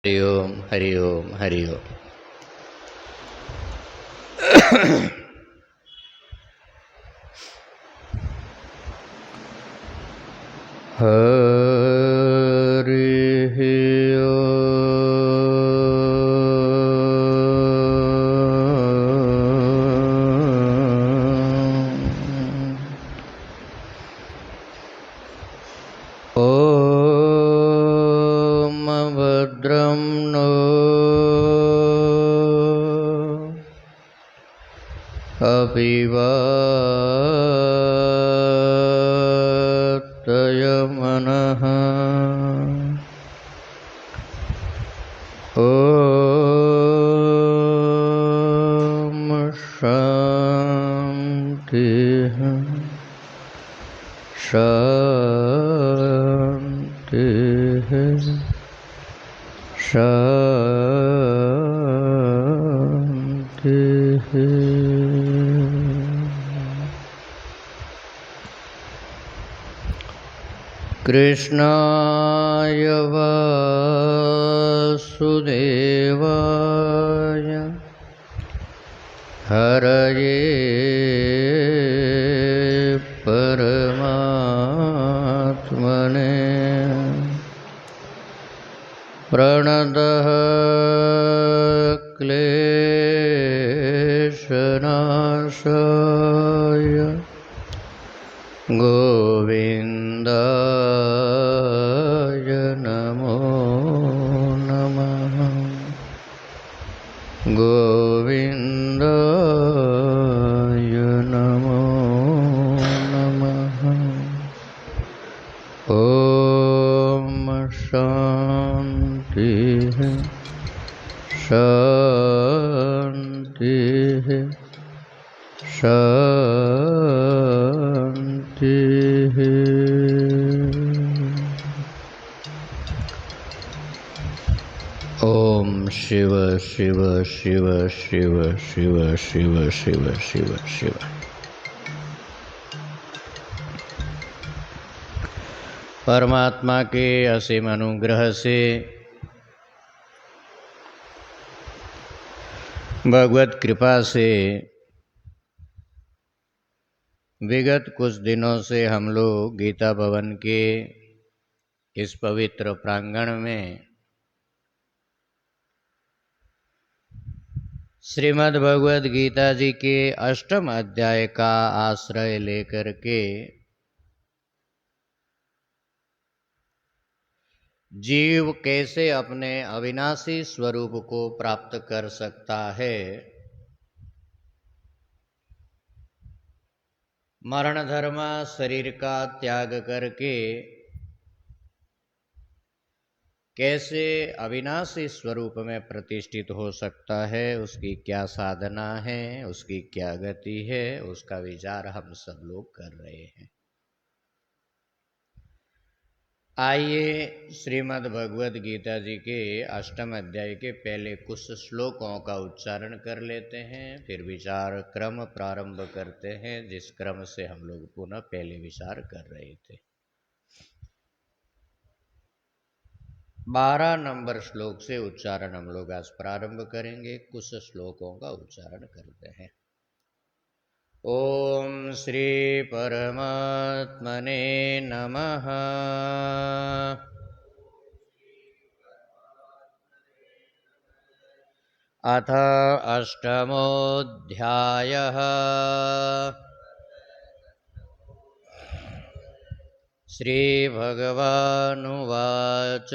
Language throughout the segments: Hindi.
हरि ओम हरि ओम हरि ओम। हरि ओम भद्रं नो अभिवातयमनः ओम शांतिः शांतिः शांतिः। कृष्णाय वासुदेवाय हरये परमात्मने प्रणतः क्लेशनाशाय गोविन्दाय नमो नमः। गोविन्दाय नमो नमः। ओम शान्तिः शान्तिः शान्तिः। ओम शिव शिव शिव शिव शिव शिव शिव शिव शिव। परमात्मा के असीम अनुग्रह से भगवत कृपा से विगत कुछ दिनों से हम लोग गीता भवन के इस पवित्र प्रांगण में श्रीमद् भगवद गीता जी के अष्टम अध्याय का आश्रय लेकर के जीव कैसे अपने अविनाशी स्वरूप को प्राप्त कर सकता है, मरण धर्म शरीर का त्याग करके कैसे अविनाशी स्वरूप में प्रतिष्ठित हो सकता है, उसकी क्या साधना है, उसकी क्या गति है, उसका विचार हम सब लोग कर रहे हैं। आइए श्रीमद् भगवद गीता जी के अष्टम अध्याय के पहले कुछ श्लोकों का उच्चारण कर लेते हैं, फिर विचार क्रम प्रारंभ करते हैं जिस क्रम से हम लोग पुनः पहले विचार कर रहे थे। 12 नंबर श्लोक से उच्चारण हम लोग आज प्रारंभ करेंगे। कुछ श्लोकों का उच्चारण करते हैं। ओम श्री परमात्मने नमः। अथ अष्टमोऽध्यायः। श्रीभगवानुवाच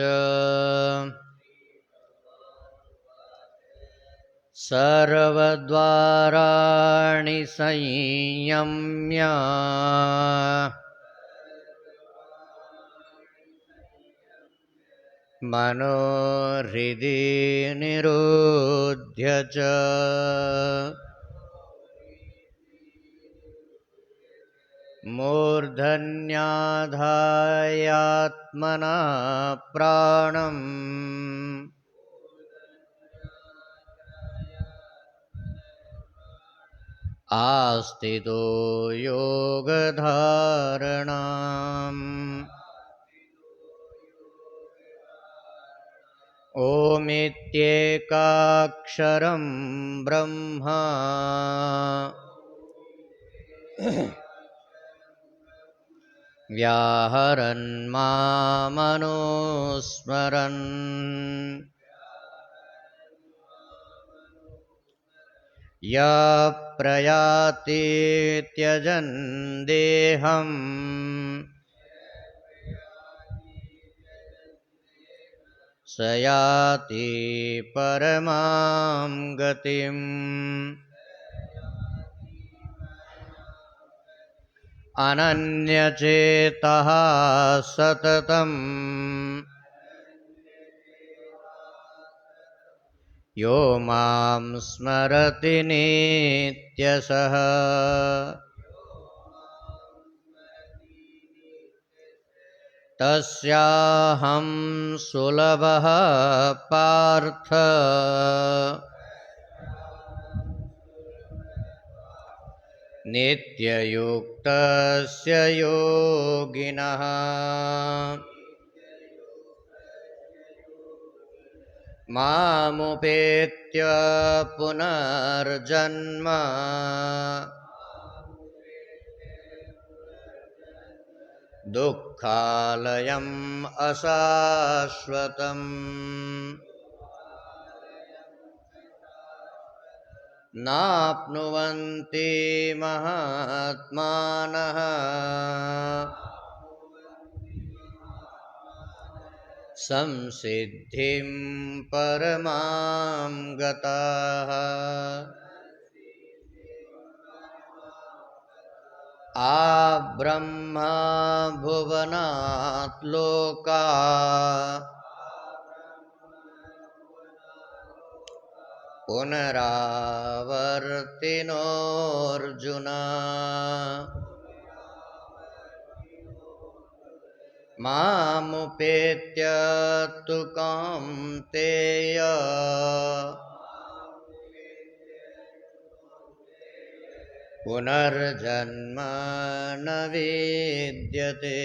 सर्वद्वाराणि संयम्य मनोहृदि निरुध्य च मूर्धन्याधायात्मना प्राणम् आस्थितो योगधारणाम्। ओमित्येकाक्षरं ब्रह्म व्याहरन् मामनुस्मरन् यः प्रयाति त्यजन् देहम् स याति परमां गतिम् अनन्यचेतः सततम् यो मां स्मरति नित्यशः तस्याहं सुलभः पार्थ नित्ययुक्तस्य योगिनः मामुपेत्य पुनर्जन्म दुःखालयम् अशाश्वतम् नाप्नुवन्ति महात्मानः संसिद्धिं परमां गताः आब्रह्मा भुवनात् लोका पुनरावर्तिनोऽर्जुन मामुपेत्य तु कौन्तेय पुनर्जन्म न विद्यते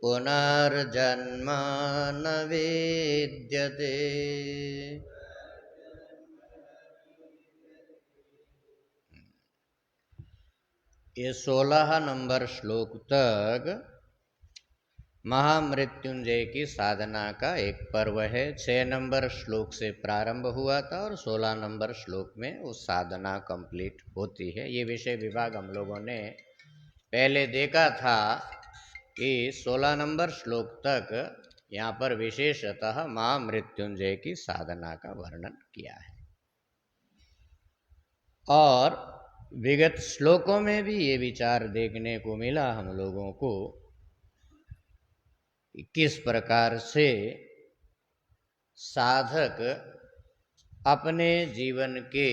पुनर्जन्म न विद्यते। ये 16 नंबर श्लोक तक महामृत्युंजय की साधना का एक पर्व है। 6 नंबर श्लोक से प्रारंभ हुआ था और 16 नंबर श्लोक में वो साधना कंप्लीट होती है। ये विषय विभाग हम लोगों ने पहले देखा था कि 16 नंबर श्लोक तक यहाँ पर विशेषतः महामृत्युंजय की साधना का वर्णन किया है और विगत श्लोकों में भी ये विचार देखने को मिला हम लोगों को किस प्रकार से साधक अपने जीवन के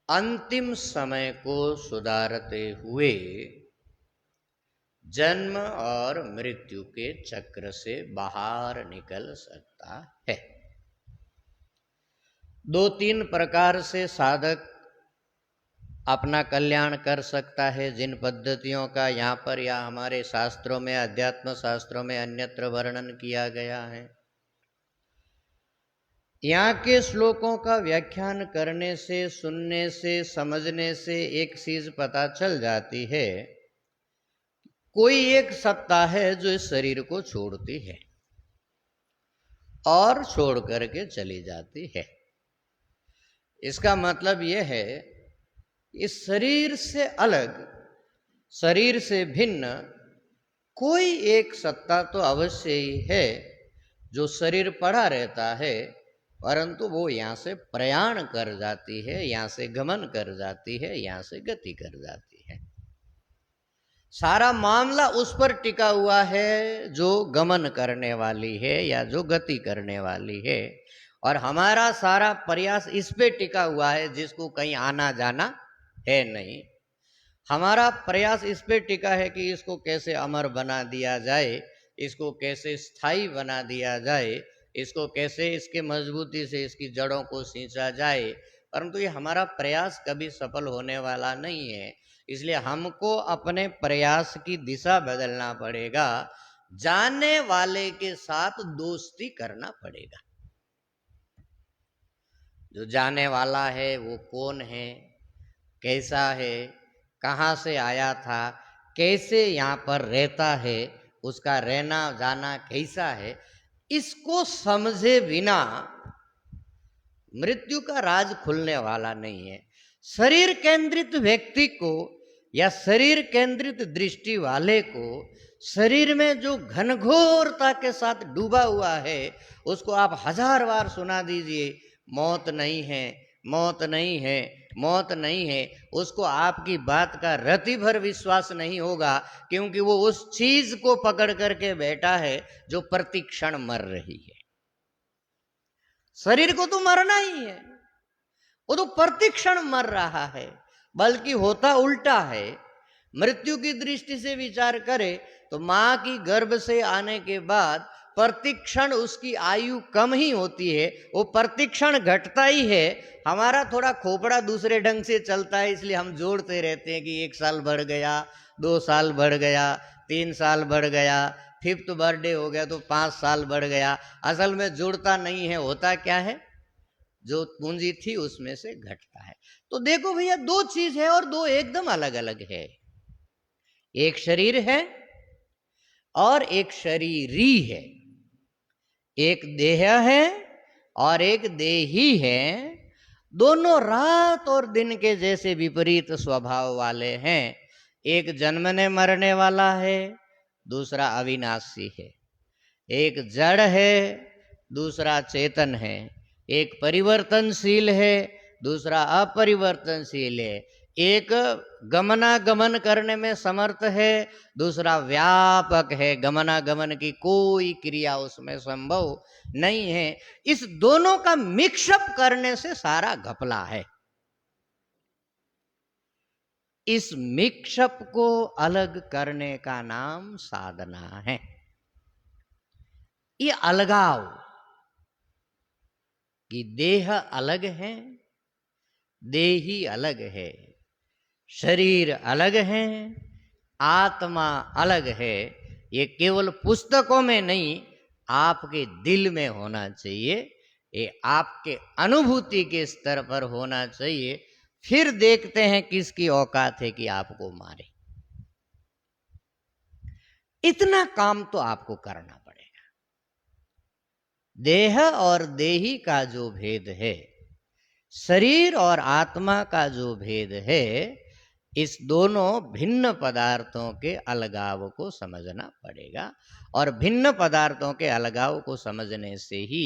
अंतिम समय को सुधारते हुए जन्म और मृत्यु के चक्र से बाहर निकल सकता है। 2-3 प्रकार से साधक अपना कल्याण कर सकता है, जिन पद्धतियों का यहाँ पर या हमारे शास्त्रों में, अध्यात्म शास्त्रों में अन्यत्र वर्णन किया गया है। यहाँ के श्लोकों का व्याख्यान करने से, सुनने से, समझने से एक चीज पता चल जाती है, कोई एक सत्ता है जो इस शरीर को छोड़ती है और छोड़ करके चली जाती है। इसका मतलब यह है इस शरीर से अलग, शरीर से भिन्न कोई एक सत्ता तो अवश्य ही है जो शरीर पड़ा रहता है, परंतु वो यहाँ से प्रयाण कर जाती है, यहाँ से गमन कर जाती है, यहाँ से गति कर जाती है। सारा मामला उस पर टिका हुआ है जो गमन करने वाली है या जो गति करने वाली है, और हमारा सारा प्रयास इस पे टिका हुआ है जिसको कहीं आना जाना है नहीं। हमारा प्रयास इस पे टिका है कि इसको कैसे अमर बना दिया जाए, इसको कैसे स्थायी बना दिया जाए, इसको कैसे इसके मजबूती से इसकी जड़ों को सींचा जाए, परंतु ये हमारा प्रयास कभी सफल होने वाला नहीं है। इसलिए हमको अपने प्रयास की दिशा बदलना पड़ेगा, जाने वाले के साथ दोस्ती करना पड़ेगा। जो जाने वाला है वो कौन है, कैसा है, कहाँ से आया था, कैसे यहाँ पर रहता है, उसका रहना जाना कैसा है, इसको समझे बिना मृत्यु का राज खुलने वाला नहीं है। शरीर केंद्रित व्यक्ति को या शरीर केंद्रित दृष्टि वाले को शरीर में जो घनघोरता के साथ डूबा हुआ है उसको आप 1000 बार सुना दीजिए, मौत नहीं है, मौत नहीं है, मौत नहीं है, उसको आपकी बात का रति भर विश्वास नहीं होगा, क्योंकि वो उस चीज को पकड़ करके बैठा है जो प्रतिक्षण मर रही है। शरीर को तो मरना ही है, वो तो प्रतिक्षण मर रहा है, बल्कि होता उल्टा है। मृत्यु की दृष्टि से विचार करें तो मां की गर्भ से आने के बाद प्रतिक्षण उसकी आयु कम ही होती है, वो प्रतिक्षण घटता ही है। हमारा थोड़ा खोपड़ा दूसरे ढंग से चलता है, इसलिए हम जोड़ते रहते हैं कि 1 साल बढ़ गया, 2 साल बढ़ गया, 3 साल बढ़ गया, 5th बर्थडे हो गया तो 5 साल बढ़ गया। असल में जुड़ता नहीं है, होता क्या है, जो पूंजी थी उसमें से घटता है। तो देखो भैया, 2 चीज है और 2 एकदम अलग अलग है। एक शरीर है और एक शरीरी है, एक देह है और एक देही है। दोनों रात और दिन के जैसे विपरीत स्वभाव वाले हैं। एक जन्मने मरने वाला है, दूसरा अविनाशी है। एक जड़ है, दूसरा चेतन है। एक परिवर्तनशील है, दूसरा अपरिवर्तनशील है। एक गमनागमन करने में समर्थ है, दूसरा व्यापक है, गमनागमन की कोई क्रिया उसमें संभव नहीं है। इस दोनों का मिक्सअप करने से सारा घपला है। इस मिक्सअप को अलग करने का नाम साधना है। ये अलगाव कि देह अलग है, देही अलग है, शरीर अलग है, आत्मा अलग है, ये केवल पुस्तकों में नहीं, आपके दिल में होना चाहिए, ये आपके अनुभूति के स्तर पर होना चाहिए। फिर देखते हैं किसकी औकात है कि आपको मारे। इतना काम तो आपको करना पड़ेगा। देह और देही का जो भेद है, शरीर और आत्मा का जो भेद है, इस दोनों भिन्न पदार्थों के अलगाव को समझना पड़ेगा। और भिन्न पदार्थों के अलगाव को समझने से ही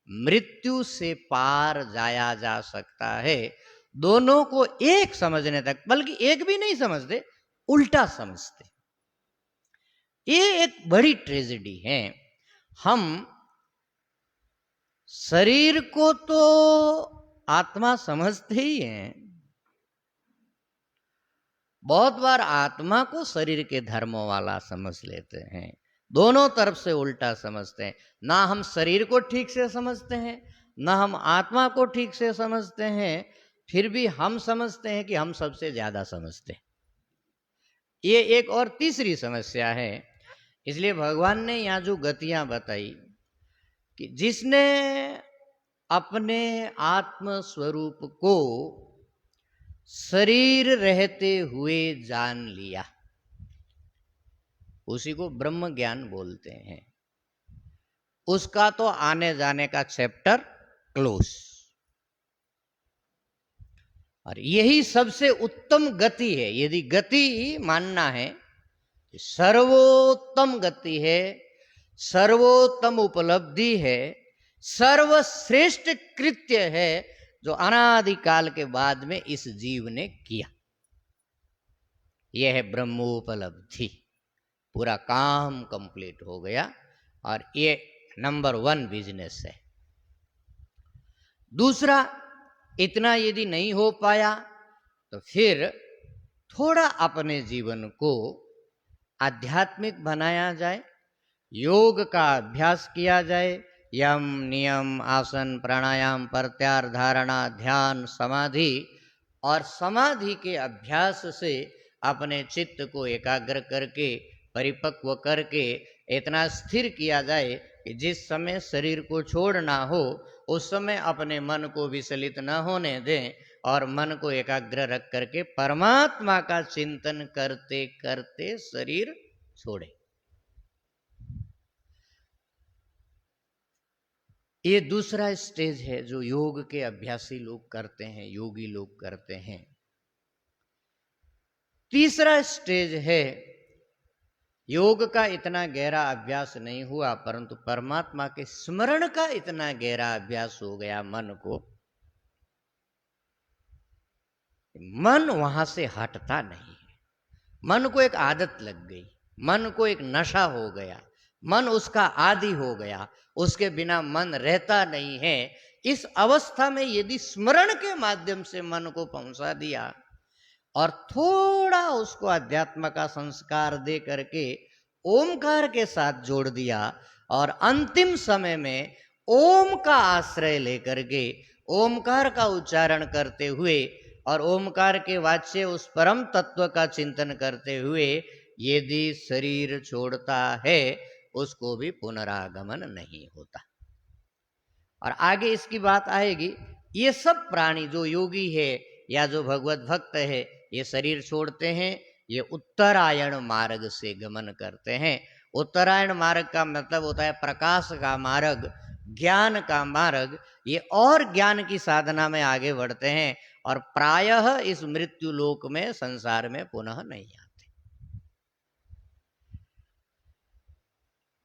मृत्यु से पार जाया जा सकता है। दोनों को एक समझने तक, बल्कि एक भी नहीं समझते, उल्टा समझते। ये एक बड़ी ट्रेजेडी है। हम शरीर को तो आत्मा समझते ही हैं, बहुत बार आत्मा को शरीर के धर्मों वाला समझ लेते हैं। दोनों तरफ से उल्टा समझते हैं। ना हम शरीर को ठीक से समझते हैं, ना हम आत्मा को ठीक से समझते हैं, फिर भी हम समझते हैं कि हम सबसे ज्यादा समझते हैं। ये एक और तीसरी समस्या है। इसलिए भगवान ने यहाँ जो गतियां बताई कि जिसने अपने आत्म स्वरूप को शरीर रहते हुए जान लिया, उसी को ब्रह्म ज्ञान बोलते हैं। उसका तो आने जाने का चैप्टर क्लोज। और यही सबसे उत्तम गति है। यदि गति मानना है, सर्वोत्तम गति है, सर्वोत्तम उपलब्धि है, सर्वश्रेष्ठ कृत्य है जो अनादिकाल के बाद में इस जीव ने किया, यह है ब्रह्मोपलब्धि। पूरा काम कंप्लीट हो गया और ये नंबर 1 बिजनेस है। दूसरा, इतना यदि नहीं हो पाया तो फिर थोड़ा अपने जीवन को आध्यात्मिक बनाया जाए, योग का अभ्यास किया जाए। यम नियम आसन प्राणायाम प्रत्याहार धारणा ध्यान समाधि और समाधि के अभ्यास से अपने चित्त को एकाग्र करके परिपक्व करके इतना स्थिर किया जाए कि जिस समय शरीर को छोड़ना हो उस समय अपने मन को विचलित न होने दें और मन को एकाग्र रख करके परमात्मा का चिंतन करते करते शरीर छोड़े। ये दूसरा स्टेज है जो योग के अभ्यासी लोग करते हैं, योगी लोग करते हैं। तीसरा स्टेज है, योग का इतना गहरा अभ्यास नहीं हुआ परंतु परमात्मा के स्मरण का इतना गहरा अभ्यास हो गया मन को, मन वहां से हटता नहीं है। मन को एक आदत लग गई, मन को एक नशा हो गया, मन उसका आदी हो गया, उसके बिना मन रहता नहीं है। इस अवस्था में यदि स्मरण के माध्यम से मन को पहुंचा दिया और थोड़ा उसको अध्यात्म का संस्कार दे करके ओमकार के साथ जोड़ दिया और अंतिम समय में ओम का आश्रय लेकर के ओमकार का उच्चारण करते हुए और ओमकार के वाच्य उस परम तत्व का चिंतन करते हुए यदि शरीर छोड़ता है उसको भी पुनरागमन नहीं होता। और आगे इसकी बात आएगी। ये सब प्राणी जो योगी है या जो भगवत भक्त है ये शरीर छोड़ते हैं, ये उत्तरायण मार्ग से गमन करते हैं। उत्तरायण मार्ग का मतलब होता है प्रकाश का मार्ग, ज्ञान का मार्ग। ये और ज्ञान की साधना में आगे बढ़ते हैं और प्रायः इस मृत्यु लोक में संसार में पुनः नहीं आते।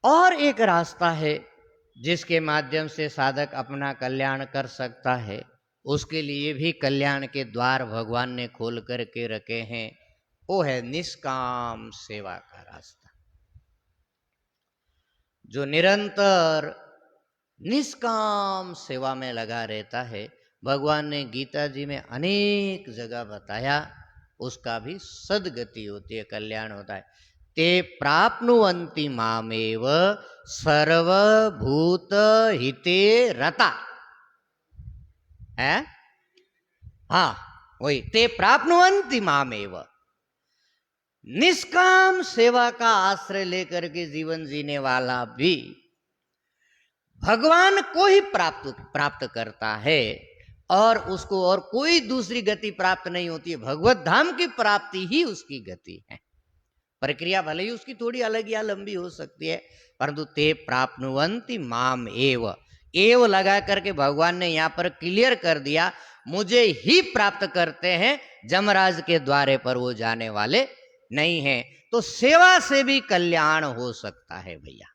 और एक रास्ता है जिसके माध्यम से साधक अपना कल्याण कर सकता है, उसके लिए भी कल्याण के द्वार भगवान ने खोल करके रखे हैं। वो है निष्काम सेवा का रास्ता। जो निरंतर निष्काम सेवा में लगा रहता है, भगवान ने गीता जी में अनेक जगह बताया, उसका भी सद्गति होती है, कल्याण होता है। ते प्राप्नुवन्ति मामेव सर्वभूत हिते रता है। हाँ वही, ते प्राप्नुवन्ति मामेव। निष्काम सेवा का आश्रय लेकर के जीवन जीने वाला भी भगवान को ही प्राप्त करता है और उसको और कोई दूसरी गति प्राप्त नहीं होती है। भगवत धाम की प्राप्ति ही उसकी गति है। प्रक्रिया भले ही उसकी थोड़ी अलग या लंबी हो सकती है परंतु ते प्राप्नुवन्ति माम एव लगा करके भगवान ने यहाँ पर क्लियर कर दिया, मुझे ही प्राप्त करते हैं, जमराज के द्वारे पर वो जाने वाले नहीं हैं। तो सेवा से भी कल्याण हो सकता है भैया।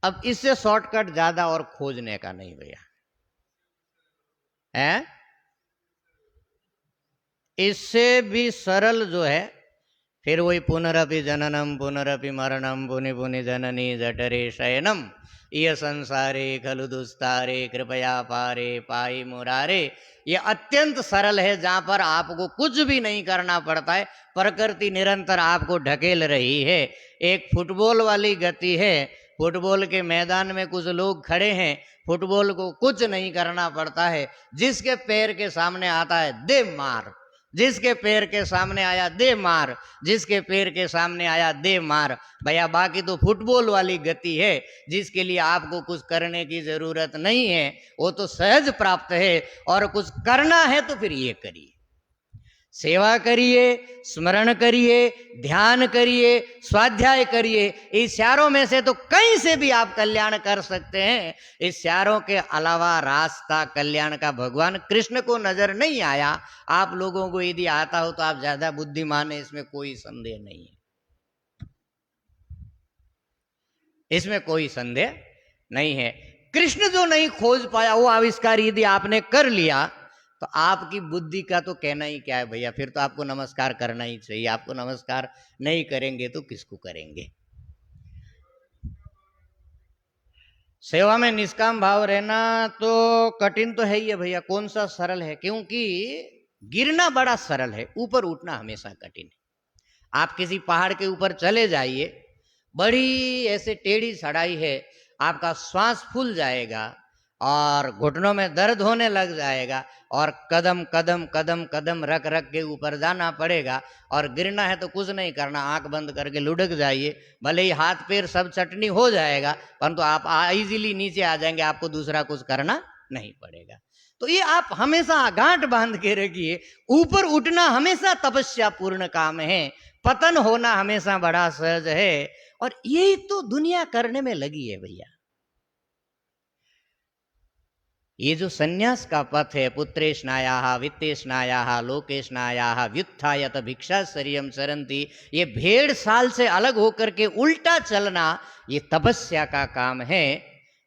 अब इससे शॉर्टकट ज्यादा और खोजने का नहीं भैया है। इससे भी सरल जो है फिर वही पुनरपि जननम पुनरपि मरणम पुनि पुनि जननी जठरे शयनम ये संसारे खलु दुस्तारे कृपया पारे पाई मुरारे। ये अत्यंत सरल है जहां पर आपको कुछ भी नहीं करना पड़ता है, प्रकृति निरंतर आपको ढकेल रही है। एक फुटबॉल वाली गति है, फुटबॉल के मैदान में कुछ लोग खड़े हैं, फुटबॉल को कुछ नहीं करना पड़ता है, जिसके पैर के सामने आता है दे मार, जिसके पैर के सामने आया दे मार, जिसके पैर के सामने आया दे मार भैया। बाकी तो फुटबॉल वाली गति है जिसके लिए आपको कुछ करने की जरूरत नहीं है, वो तो सहज प्राप्त है। और कुछ करना है तो फिर ये करिए, सेवा करिए, स्मरण करिए, ध्यान करिए, स्वाध्याय करिए। इस चारों में से तो कहीं से भी आप कल्याण कर सकते हैं। इस चारों के अलावा रास्ता कल्याण का भगवान कृष्ण को नजर नहीं आया। आप लोगों को यदि आता हो तो आप ज्यादा बुद्धिमान है, इसमें कोई संदेह नहीं है, इसमें कोई संदेह नहीं है। कृष्ण जो नहीं खोज पाया वो आविष्कार यदि आपने कर लिया तो आपकी बुद्धि का तो कहना ही क्या है भैया, फिर तो आपको नमस्कार करना ही चाहिए। आपको नमस्कार नहीं करेंगे तो किसको करेंगे। सेवा में निष्काम भाव रहना तो कठिन तो है ही है भैया, कौन सा सरल है, क्योंकि गिरना बड़ा सरल है, ऊपर उठना हमेशा कठिन है। आप किसी पहाड़ के ऊपर चले जाइए, बड़ी ऐसे टेढ़ी चढ़ाई है, आपका श्वास फूल जाएगा, और घुटनों में दर्द होने लग जाएगा और कदम कदम कदम कदम रख रख के ऊपर जाना पड़ेगा। और गिरना है तो कुछ नहीं करना, आंख बंद करके लुढ़क जाइए, भले ही हाथ पैर सब चटनी हो जाएगा परंतु आप इजीली नीचे आ जाएंगे, आपको दूसरा कुछ करना नहीं पड़ेगा। तो ये आप हमेशा गांठ बांध के रखिए, ऊपर उठना हमेशा तपस्या पूर्ण काम है, पतन होना हमेशा बड़ा सहज है। और यही तो दुनिया करने में लगी है भैया। ये जो सन्यास का पथ है, पुत्रेष्णायाः वित्तेष्णायाः लोकेष्णायाः व्युत्थायत भिक्षाचर्यं चरन्ति, ये भेड़ साल से अलग होकर के उल्टा चलना, ये तपस्या का काम है।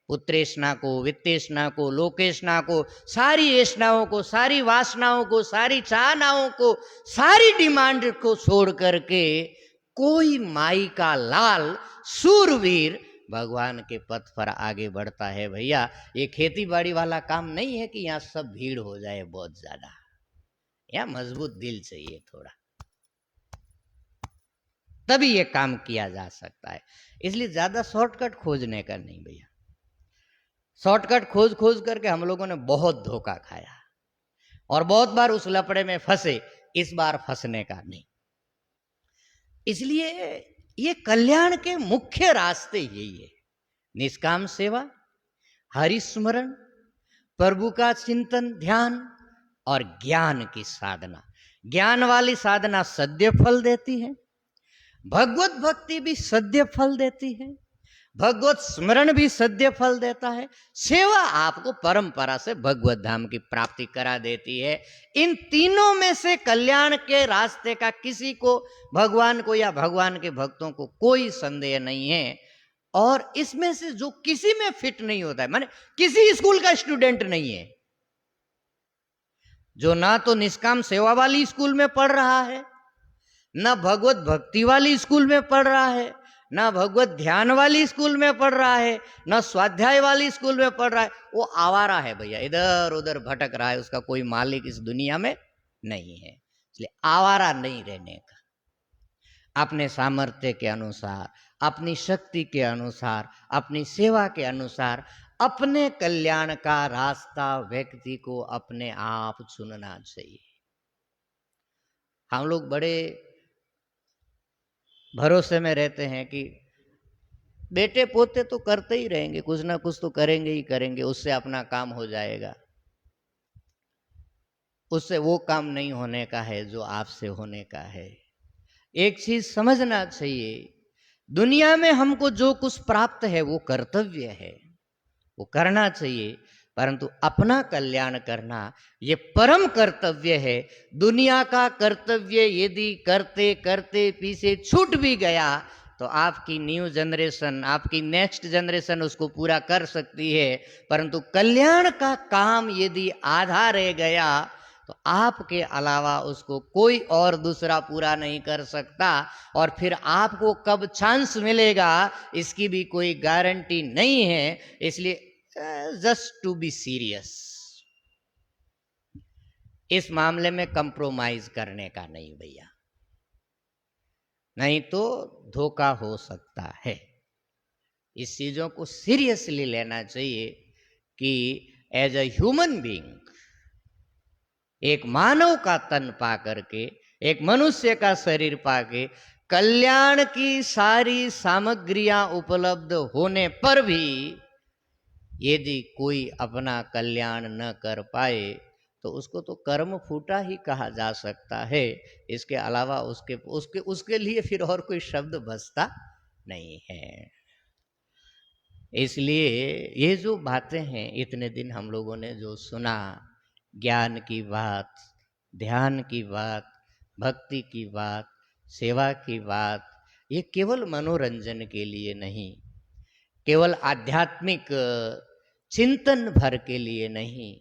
पुत्रेष्णा को, वित्तेष्णा को, लोकेष्णा को, सारी ऐष्णाओं को, सारी वासनाओं को, सारी चाहनाओं को, सारी डिमांड को छोड़ करके कोई माई का लाल सूरवीर भगवान के पथ पर आगे बढ़ता है। भैया ये खेती बाड़ी वाला काम नहीं है कि यहाँ सब भीड़ हो जाए बहुत ज्यादा, यहाँ मजबूत दिल चाहिए थोड़ा, तभी ये काम किया जा सकता है। इसलिए ज्यादा शॉर्टकट खोजने का नहीं भैया। शॉर्टकट खोज खोज करके हम लोगों ने बहुत धोखा खाया और बहुत बार उस लपड़े में फंसे, इस बार फंसने का नहीं। इसलिए ये कल्याण के मुख्य रास्ते यही है, निष्काम सेवा, हरिस्मरण, प्रभु का चिंतन ध्यान और ज्ञान की साधना। ज्ञान वाली साधना सद्य फल देती है, भगवत भक्ति भी सद्य फल देती है, भगवत स्मरण भी सद्य फल देता है, सेवा आपको परंपरा से भगवत धाम की प्राप्ति करा देती है। इन तीनों में से कल्याण के रास्ते का किसी को, भगवान को या भगवान के भक्तों को कोई संदेह नहीं है। और इसमें से जो किसी में फिट नहीं होता है, माने किसी स्कूल का स्टूडेंट नहीं है जो ना तो निष्काम सेवा वाली स्कूल में पढ़ रहा है, ना भगवत भक्ति वाली स्कूल में पढ़ रहा है, ना भगवत ध्यान वाली स्कूल में पढ़ रहा है, ना स्वाध्याय वाली स्कूल में पढ़ रहा है, वो आवारा है भैया, इधर उधर भटक रहा है, उसका कोई मालिक इस दुनिया में नहीं है। इसलिए आवारा नहीं रहने का, अपने सामर्थ्य के अनुसार, अपनी शक्ति के अनुसार, अपनी सेवा के अनुसार अपने कल्याण का रास्ता व्यक्ति को अपने आप चुनना चाहिए। हम लोग बड़े भरोसे में रहते हैं कि बेटे पोते तो करते ही रहेंगे, कुछ ना कुछ तो करेंगे ही करेंगे, उससे अपना काम हो जाएगा। उससे वो काम नहीं होने का है जो आपसे होने का है। एक चीज समझना चाहिए, दुनिया में हमको जो कुछ प्राप्त है वो कर्तव्य है, वो करना चाहिए, परंतु अपना कल्याण करना ये परम कर्तव्य है। दुनिया का कर्तव्य यदि करते करते पीछे छूट भी गया तो आपकी न्यू जनरेशन, आपकी नेक्स्ट जनरेशन उसको पूरा कर सकती है, परंतु कल्याण का काम यदि आधा रह गया तो आपके अलावा उसको कोई और दूसरा पूरा नहीं कर सकता। और फिर आपको कब चांस मिलेगा इसकी भी कोई गारंटी नहीं है। इसलिए जस्ट टू बी सीरियस, इस मामले में कंप्रोमाइज करने का नहीं भैया, नहीं तो धोखा हो सकता है। इस चीजों को सीरियसली लेना चाहिए कि एज अ ह्यूमन बीइंग, एक मानव का तन पा करके, एक मनुष्य का शरीर पाके, कल्याण की सारी सामग्रियां उपलब्ध होने पर भी यदि कोई अपना कल्याण न कर पाए तो उसको तो कर्म फूटा ही कहा जा सकता है। इसके अलावा उसके लिए फिर और कोई शब्द बचता नहीं है। इसलिए ये जो बातें हैं, इतने दिन हम लोगों ने जो सुना, ज्ञान की बात, ध्यान की बात, भक्ति की बात, सेवा की बात, ये केवल मनोरंजन के लिए नहीं, केवल आध्यात्मिक चिंतन भर के लिए नहीं,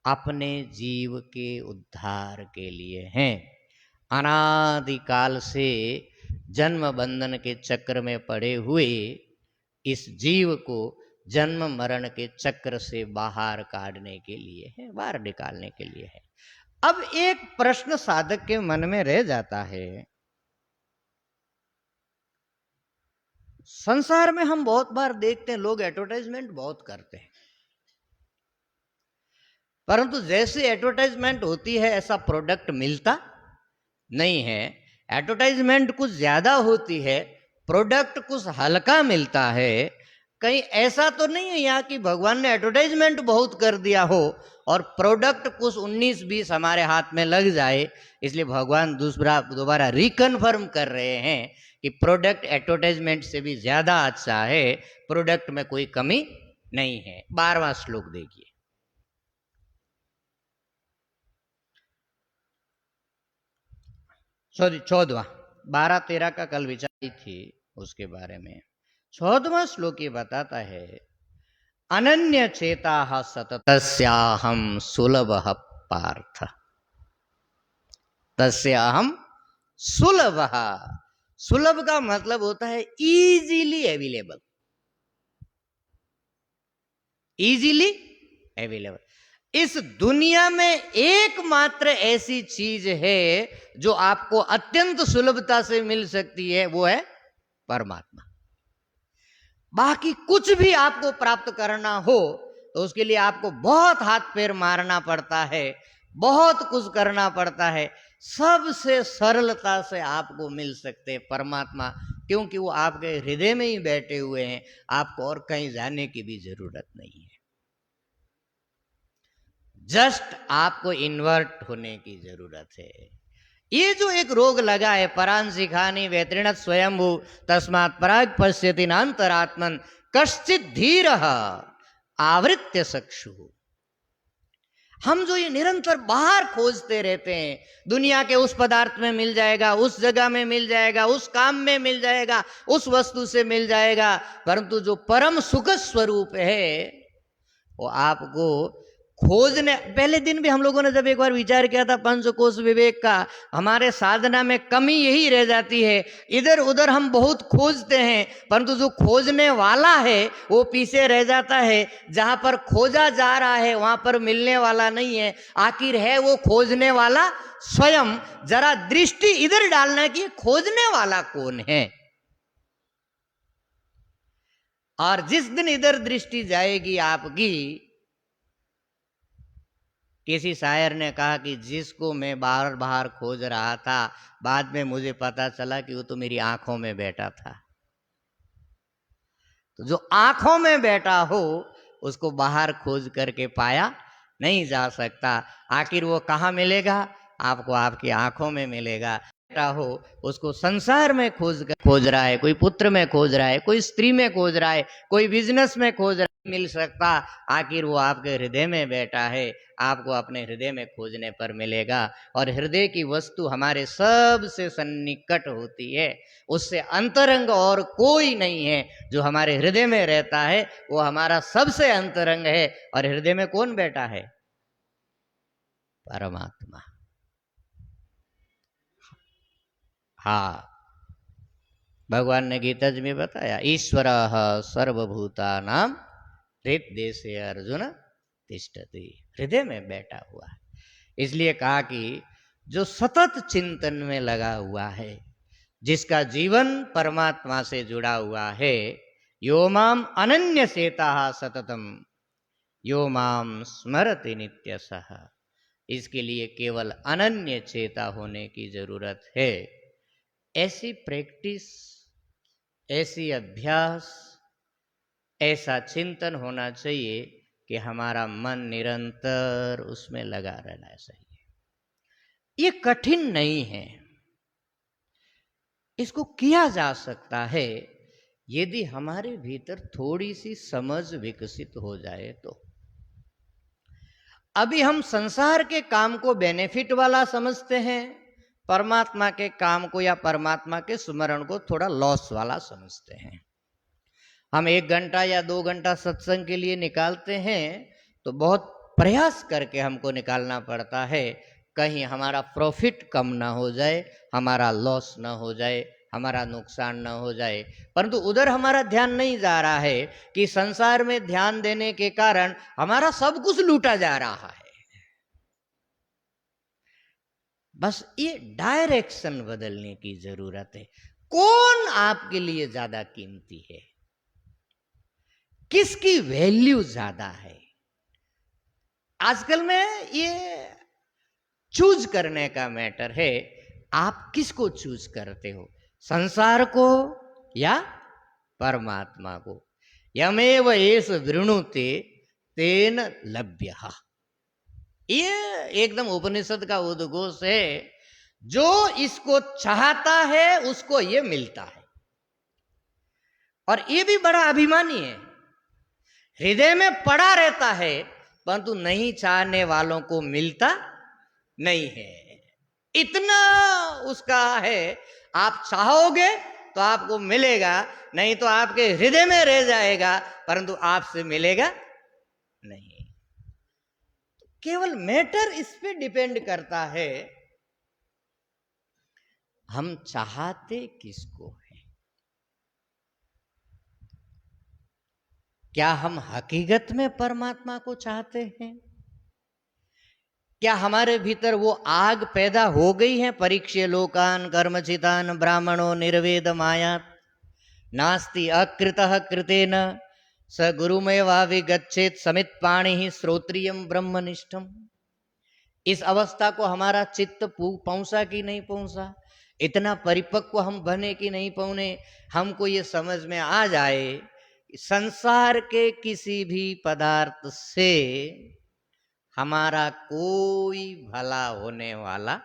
अपने जीव के उद्धार के लिए हैं। अनादिकाल से जन्म बंधन के चक्र में पड़े हुए इस जीव को जन्म मरण के चक्र से बाहर काटने के लिए है, बाहर निकालने के लिए है। अब एक प्रश्न साधक के मन में रह जाता है, संसार में हम बहुत बार देखते हैं, लोग एडवर्टाइजमेंट बहुत करते हैं, परंतु जैसे एडवर्टाइजमेंट होती है ऐसा प्रोडक्ट मिलता नहीं है। एडवर्टाइजमेंट कुछ ज्यादा होती है, प्रोडक्ट कुछ हल्का मिलता है। कहीं ऐसा तो नहीं है यहाँ कि भगवान ने एडवर्टाइजमेंट बहुत कर दिया हो और प्रोडक्ट कुछ 19-20 हमारे हाथ में लग जाए। इसलिए भगवान दोबारा रिकन्फर्म कर रहे हैं कि प्रोडक्ट एडवर्टाइजमेंट से भी ज्यादा अच्छा है, प्रोडक्ट में कोई कमी नहीं है। 12वां श्लोक देखिए। सॉरी 14वां, 12-13 का कल विचार थी उसके बारे में। 14वां श्लोक ये बताता है, अनन्य चेता सततस्याहम सुलभ पार्थ, तस्याहम सुलभ। सुलभ का मतलब होता है इजीली अवेलेबल, इजीली अवेलेबल। इस दुनिया में एकमात्र ऐसी चीज है जो आपको अत्यंत सुलभता से मिल सकती है, वो है परमात्मा। बाकी कुछ भी आपको प्राप्त करना हो तो उसके लिए आपको बहुत हाथ पैर मारना पड़ता है, बहुत कुछ करना पड़ता है। सबसे सरलता से आपको मिल सकते हैं परमात्मा, क्योंकि वो आपके हृदय में ही बैठे हुए हैं। आपको और कहीं जाने की भी जरूरत नहीं है। जस्ट आपको इन्वर्ट होने की जरूरत है। ये जो एक रोग लगा है, परांशिखानी वैतृणत स्वयंभू तस्मात् पराग पश्यति नान्तरात्मन कश्चित धीर आवृत्य चक्षु। हम जो ये निरंतर बाहर खोजते रहते हैं, दुनिया के उस पदार्थ में मिल जाएगा, उस जगह में मिल जाएगा, उस काम में मिल जाएगा, उस वस्तु से मिल जाएगा, परंतु जो परम सुख स्वरूप है वो आपको खोजने। पहले दिन भी हम लोगों ने जब एक बार विचार किया था पंचकोश विवेक का, हमारे साधना में कमी यही रह जाती है, इधर उधर हम बहुत खोजते हैं परंतु जो खोजने वाला है वो पीछे रह जाता है। जहां पर खोजा जा रहा है वहां पर मिलने वाला नहीं है। आखिर है वो खोजने वाला स्वयं। जरा दृष्टि इधर डालना कि खोजने वाला कौन है। और जिस दिन इधर दृष्टि जाएगी आपकी, किसी शायर ने कहा कि जिसको मैं बार बार खोज रहा था, बाद में मुझे पता चला कि वो तो मेरी आंखों में बैठा था। तो जो आंखों में बैठा हो उसको बाहर खोज करके पाया नहीं जा सकता। आखिर वो कहाँ मिलेगा? आपको आपकी आंखों में मिलेगा। बेटा हो उसको संसार में खोज रहा है, कोई पुत्र में खोज रहा है, कोई स्त्री में खोज रहा है, कोई बिजनेस में खोज रहा है, मिल सकता। आखिर वो आपके हृदय में बैठा है, आपको अपने हृदय में खोजने पर मिलेगा। और हृदय की वस्तु हमारे सबसे सन्निकट होती है, उससे अंतरंग और कोई नहीं है। जो हमारे हृदय में रहता है वो हमारा सबसे अंतरंग है। और हृदय में कौन बैठा है? परमात्मा। हाँ, भगवान ने गीता जी में बताया, ईश्वर सर्वभूतानां हृदय से अर्जुन तिष्ठति। हृदय में बैठा हुआ है। इसलिए कहा कि जो सतत चिंतन में लगा हुआ है, जिसका जीवन परमात्मा से जुड़ा हुआ है, यो माम अनन्य सेता सततम यो माम स्मरति नित्यसः, इसके लिए केवल अनन्य चेता होने की जरूरत है। ऐसी प्रैक्टिस, ऐसी अभ्यास, ऐसा चिंतन होना चाहिए कि हमारा मन निरंतर उसमें लगा रहना चाहिए। ये कठिन नहीं है, इसको किया जा सकता है यदि हमारे भीतर थोड़ी सी समझ विकसित हो जाए तो। अभी हम संसार के काम को बेनिफिट वाला समझते हैं, परमात्मा के काम को या परमात्मा के स्मरण को थोड़ा लॉस वाला समझते हैं। हम 1 घंटा या 2 घंटा सत्संग के लिए निकालते हैं तो बहुत प्रयास करके हमको निकालना पड़ता है, कहीं हमारा प्रॉफिट कम ना हो जाए, हमारा लॉस ना हो जाए, हमारा नुकसान ना हो जाए। परंतु उधर हमारा ध्यान नहीं जा रहा है कि संसार में ध्यान देने के कारण हमारा सब कुछ लूटा जा रहा है। बस ये डायरेक्शन बदलने की जरूरत है। कौन आपके लिए ज्यादा कीमती है? किसकी वैल्यू ज्यादा है? आजकल में ये चूज करने का मैटर है, आप किसको चूज करते हो, संसार को या परमात्मा को। यमेव एष वृणुते तेन लभ्यः, ये एकदम उपनिषद का उद्घोष है। जो इसको चाहता है उसको ये मिलता है, और ये भी बड़ा अभिमानी है। हृदय में पड़ा रहता है परंतु नहीं चाहने वालों को मिलता नहीं है, इतना उसका है। आप चाहोगे तो आपको मिलेगा, नहीं तो आपके हृदय में रह जाएगा परंतु आपसे मिलेगा नहीं। केवल मैटर इस पे डिपेंड करता है, हम चाहते किसको है। क्या हम हकीकत में परमात्मा को चाहते हैं? क्या हमारे भीतर वो आग पैदा हो गई है? परीक्षे लोकान कर्मचितान ब्राह्मणों निर्वेद मायात नास्ति अकृतः कृतेन स गुरुमेवाभिगच्छेत समित पाणि ही श्रोत्रियम ब्रह्मनिष्ठम। इस अवस्था को हमारा चित्त पहुंचा कि नहीं पहुंचा, इतना परिपक्व हम बने कि नहीं पहुने, हमको ये समझ में आ जाए संसार के किसी भी पदार्थ से हमारा कोई भला होने वाला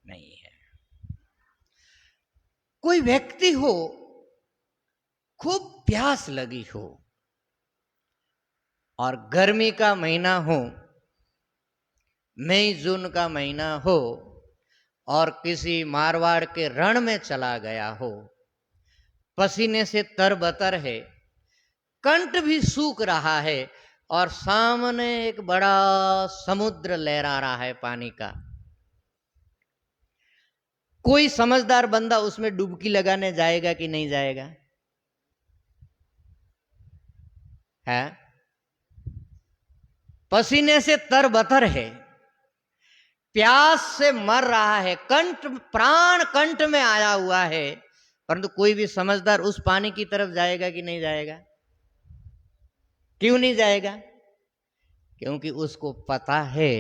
नहीं है। कोई व्यक्ति हो, खूब प्यास लगी हो और गर्मी का महीना हो, मई जून का महीना हो, और किसी मारवाड़ के रण में चला गया हो, पसीने से तरबतर है, कंठ भी सूख रहा है और सामने एक बड़ा समुद्र लहरा रहा है पानी का। कोई समझदार बंदा उसमें डुबकी लगाने जाएगा कि नहीं जाएगा? है, पसीने से तरबतर है, प्यास से मर रहा है, कंठ प्राण कंठ में आया हुआ है, परंतु कोई भी समझदार उस पानी की तरफ जाएगा कि नहीं जाएगा? क्यों नहीं जाएगा? क्योंकि उसको पता है,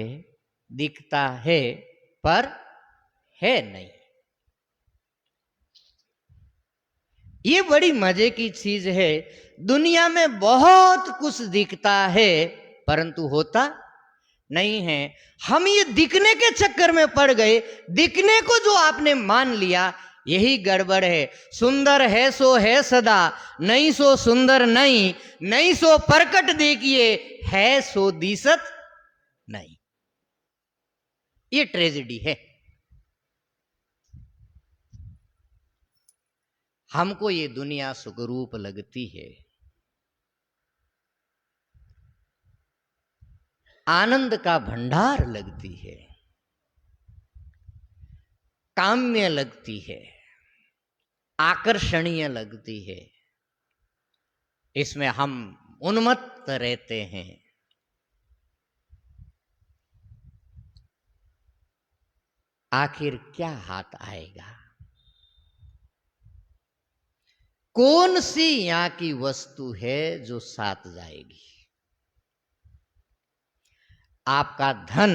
दिखता है पर है नहीं। ये बड़ी मजे की चीज है। दुनिया में बहुत कुछ दिखता है परंतु होता नहीं है। हम ये दिखने के चक्कर में पड़ गए, दिखने को जो आपने मान लिया यही गड़बड़ है। सुंदर है सो है सदा, नहीं सो सुंदर नहीं, नहीं सो प्रकट देखिए, है सो दिसत नहीं। ये ट्रेजेडी है। हमको ये दुनिया सुखरूप लगती है, आनंद का भंडार लगती है, काम्य लगती है, आकर्षणीय लगती है, इसमें हम उन्मत्त रहते हैं। आखिर क्या हाथ आएगा? कौन सी यहां की वस्तु है जो साथ जाएगी? आपका धन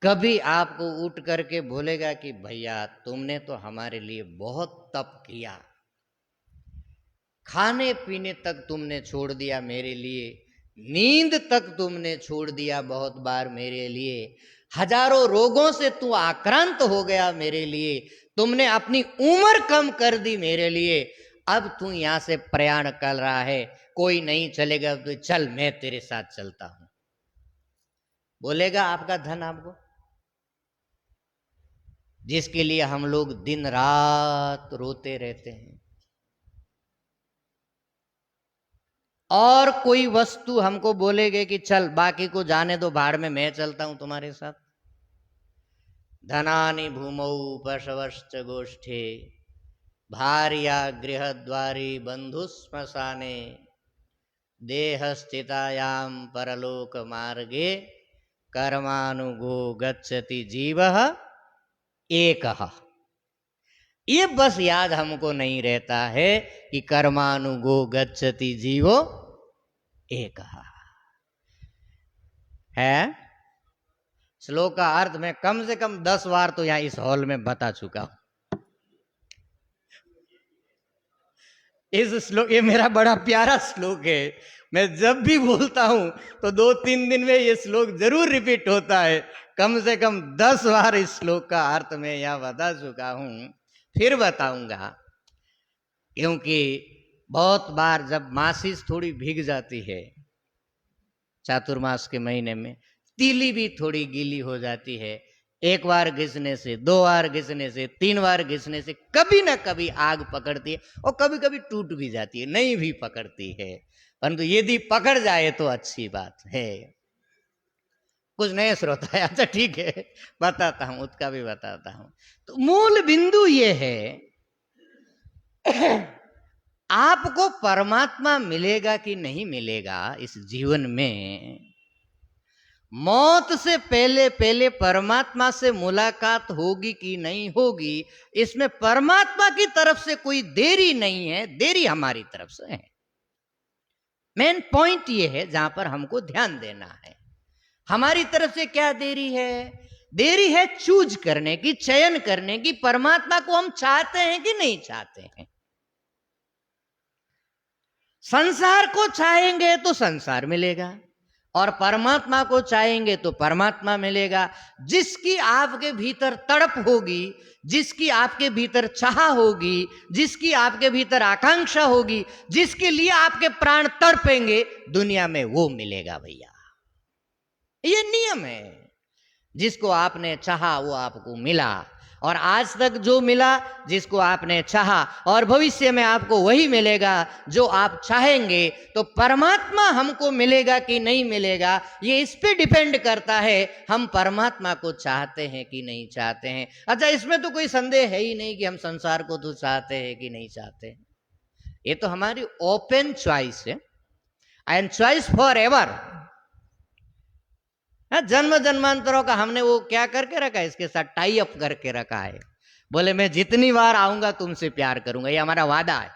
कभी आपको उठ करके बोलेगा कि भैया तुमने तो हमारे लिए बहुत तप किया, खाने पीने तक तुमने छोड़ दिया मेरे लिए, नींद तक तुमने छोड़ दिया बहुत बार मेरे लिए, हजारों रोगों से तू आक्रांत हो गया मेरे लिए, तुमने अपनी उम्र कम कर दी मेरे लिए, अब तू यहां से प्रयाण कर रहा है, कोई नहीं चलेगा तो चल मैं तेरे साथ चलता हूं। बोलेगा आपका धन आपको? जिसके लिए हम लोग दिन रात रोते रहते हैं। और कोई वस्तु हमको बोलेगे कि चल बाकी को जाने दो भाड़ में, मैं चलता हूं तुम्हारे साथ। धनानि भूमौ पशवश्च गोष्ठे भार्या गृहद्वारी बंधु श्मशाने देह स्थितायाम परलोक मार्गे कर्मानुगो गच्छति जीवः एकः। ये बस याद हमको नहीं रहता है कि कर्मानुगो गच्छति जीवो एकः। है। श्लोक का अर्थ मैं कम से कम 10 बार तो यहां इस हॉल में बता चुका हूं। इस श्लोक, ये मेरा बड़ा प्यारा श्लोक है। मैं जब भी बोलता हूं तो 2-3 दिन में ये श्लोक जरूर रिपीट होता है। कम से कम 10 बार इस श्लोक का अर्थ मैं यहां बता चुका हूं, फिर बताऊंगा। क्योंकि बहुत बार जब माचिस थोड़ी भीग जाती है चातुर्मास के महीने में, तीली भी थोड़ी गीली हो जाती है। एक बार घिसने से, 2 बार घिसने से, 3 बार घिसने से कभी ना कभी आग पकड़ती है, और कभी कभी टूट भी जाती है, नहीं भी पकड़ती है। परंतु यदि पकड़ जाए तो अच्छी बात है। कुछ नए श्रोता है, अच्छा ठीक है, बताता हूं, उसका भी बताता हूं। तो मूल बिंदु ये है, आपको परमात्मा मिलेगा कि नहीं मिलेगा इस जीवन में, मौत से पहले पहले परमात्मा से मुलाकात होगी कि नहीं होगी, इसमें परमात्मा की तरफ से कोई देरी नहीं है, देरी हमारी तरफ से है। मेन पॉइंट ये है जहां पर हमको ध्यान देना है। हमारी तरफ से क्या देरी है? देरी है चूज करने की, चयन करने की, परमात्मा को हम चाहते हैं कि नहीं चाहते हैं। संसार को चाहेंगे तो संसार मिलेगा, और परमात्मा को चाहेंगे तो परमात्मा मिलेगा। जिसकी आपके भीतर तड़प होगी, जिसकी आपके भीतर चाह होगी, जिसकी आपके भीतर आकांक्षा होगी, जिसके लिए आपके प्राण तड़पेंगे, दुनिया में वो मिलेगा भैया। ये नियम है। जिसको आपने चाहा वो आपको मिला, और आज तक जो मिला, जिसको आपने चाहा, और भविष्य में आपको वही मिलेगा जो आप चाहेंगे। तो परमात्मा हमको मिलेगा कि नहीं मिलेगा, ये इस पे डिपेंड करता है हम परमात्मा को चाहते हैं कि नहीं चाहते हैं। अच्छा, इसमें तो कोई संदेह है ही नहीं कि हम संसार को तो चाहते हैं कि नहीं चाहते। ये तो हमारी ओपन चॉइस है, एंड चॉइस फॉर एवर। जन्म जन्मांतरों का हमने वो क्या करके रखा है, इसके साथ टाई अप करके रखा है। बोले मैं जितनी बार आऊंगा तुमसे प्यार करूंगा, ये हमारा वादा है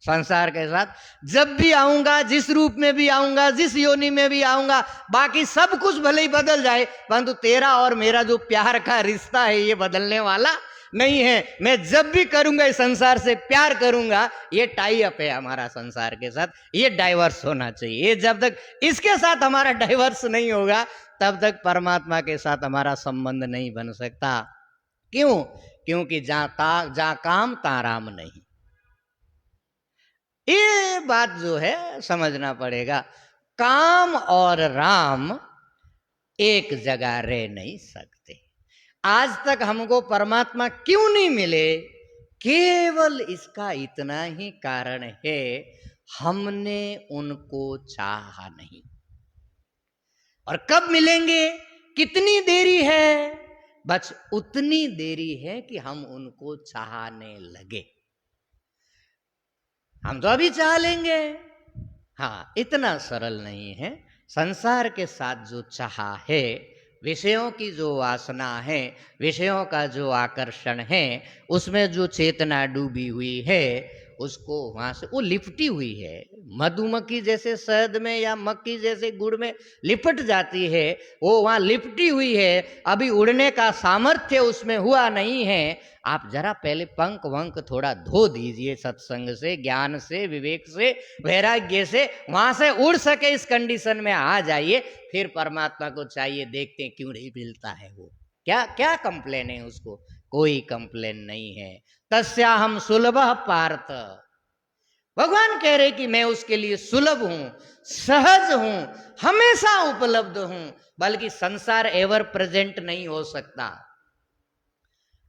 संसार के साथ। जब भी आऊंगा, जिस रूप में भी आऊंगा, जिस योनि में भी आऊंगा, बाकी सब कुछ भले ही बदल जाए, परंतु तेरा और मेरा जो प्यार का रिश्ता है ये बदलने वाला नहीं है। मैं जब भी करूंगा इस संसार से प्यार करूंगा, ये टाई अप है हमारा संसार के साथ, ये डाइवर्स होना चाहिए। ये जब तक इसके साथ हमारा डाइवर्स नहीं होगा, तब तक परमात्मा के साथ हमारा संबंध नहीं बन सकता। क्यों? क्योंकि जहां काम तहां राम नहीं। ये बात जो है समझना पड़ेगा। काम और राम एक जगह रह नहीं सकते। आज तक हमको परमात्मा क्यों नहीं मिले? केवल इसका इतना ही कारण है, हमने उनको चाहा नहीं। और कब मिलेंगे? कितनी देरी है? बस उतनी देरी है कि हम उनको चाहने लगे। हम तो अभी चाह लेंगे। हाँ, इतना सरल नहीं है। संसार के साथ जो चाह है, विषयों की जो वासना है, विषयों का जो आकर्षण है, उसमें जो चेतना डूबी हुई है, उसको वहां से वो लिपटी हुई है। मधुमक्खी जैसे शहद में या मक्खी जैसे गुड़ में लिपट जाती है, वो वहां लिपटी हुई है। अभी उड़ने का सामर्थ्य उसमें हुआ नहीं है। आप जरा पहले पंख वंख थोड़ा धो दीजिए, सत्संग से, ज्ञान से, विवेक से, वैराग्य से, वहां से उड़ सके इस कंडीशन में आ जाइए। फिर परमात्मा को चाहिए, देखते हैं क्यों नहीं मिलता है। वो क्या क्या कंप्लेन है उसको? कोई कंप्लेन नहीं है। तस्या हम सुलभ पार्थ, भगवान कह रहे कि मैं उसके लिए सुलभ हूं, सहज हूं, हमेशा उपलब्ध हूं। बल्कि संसार एवर प्रेजेंट नहीं हो सकता।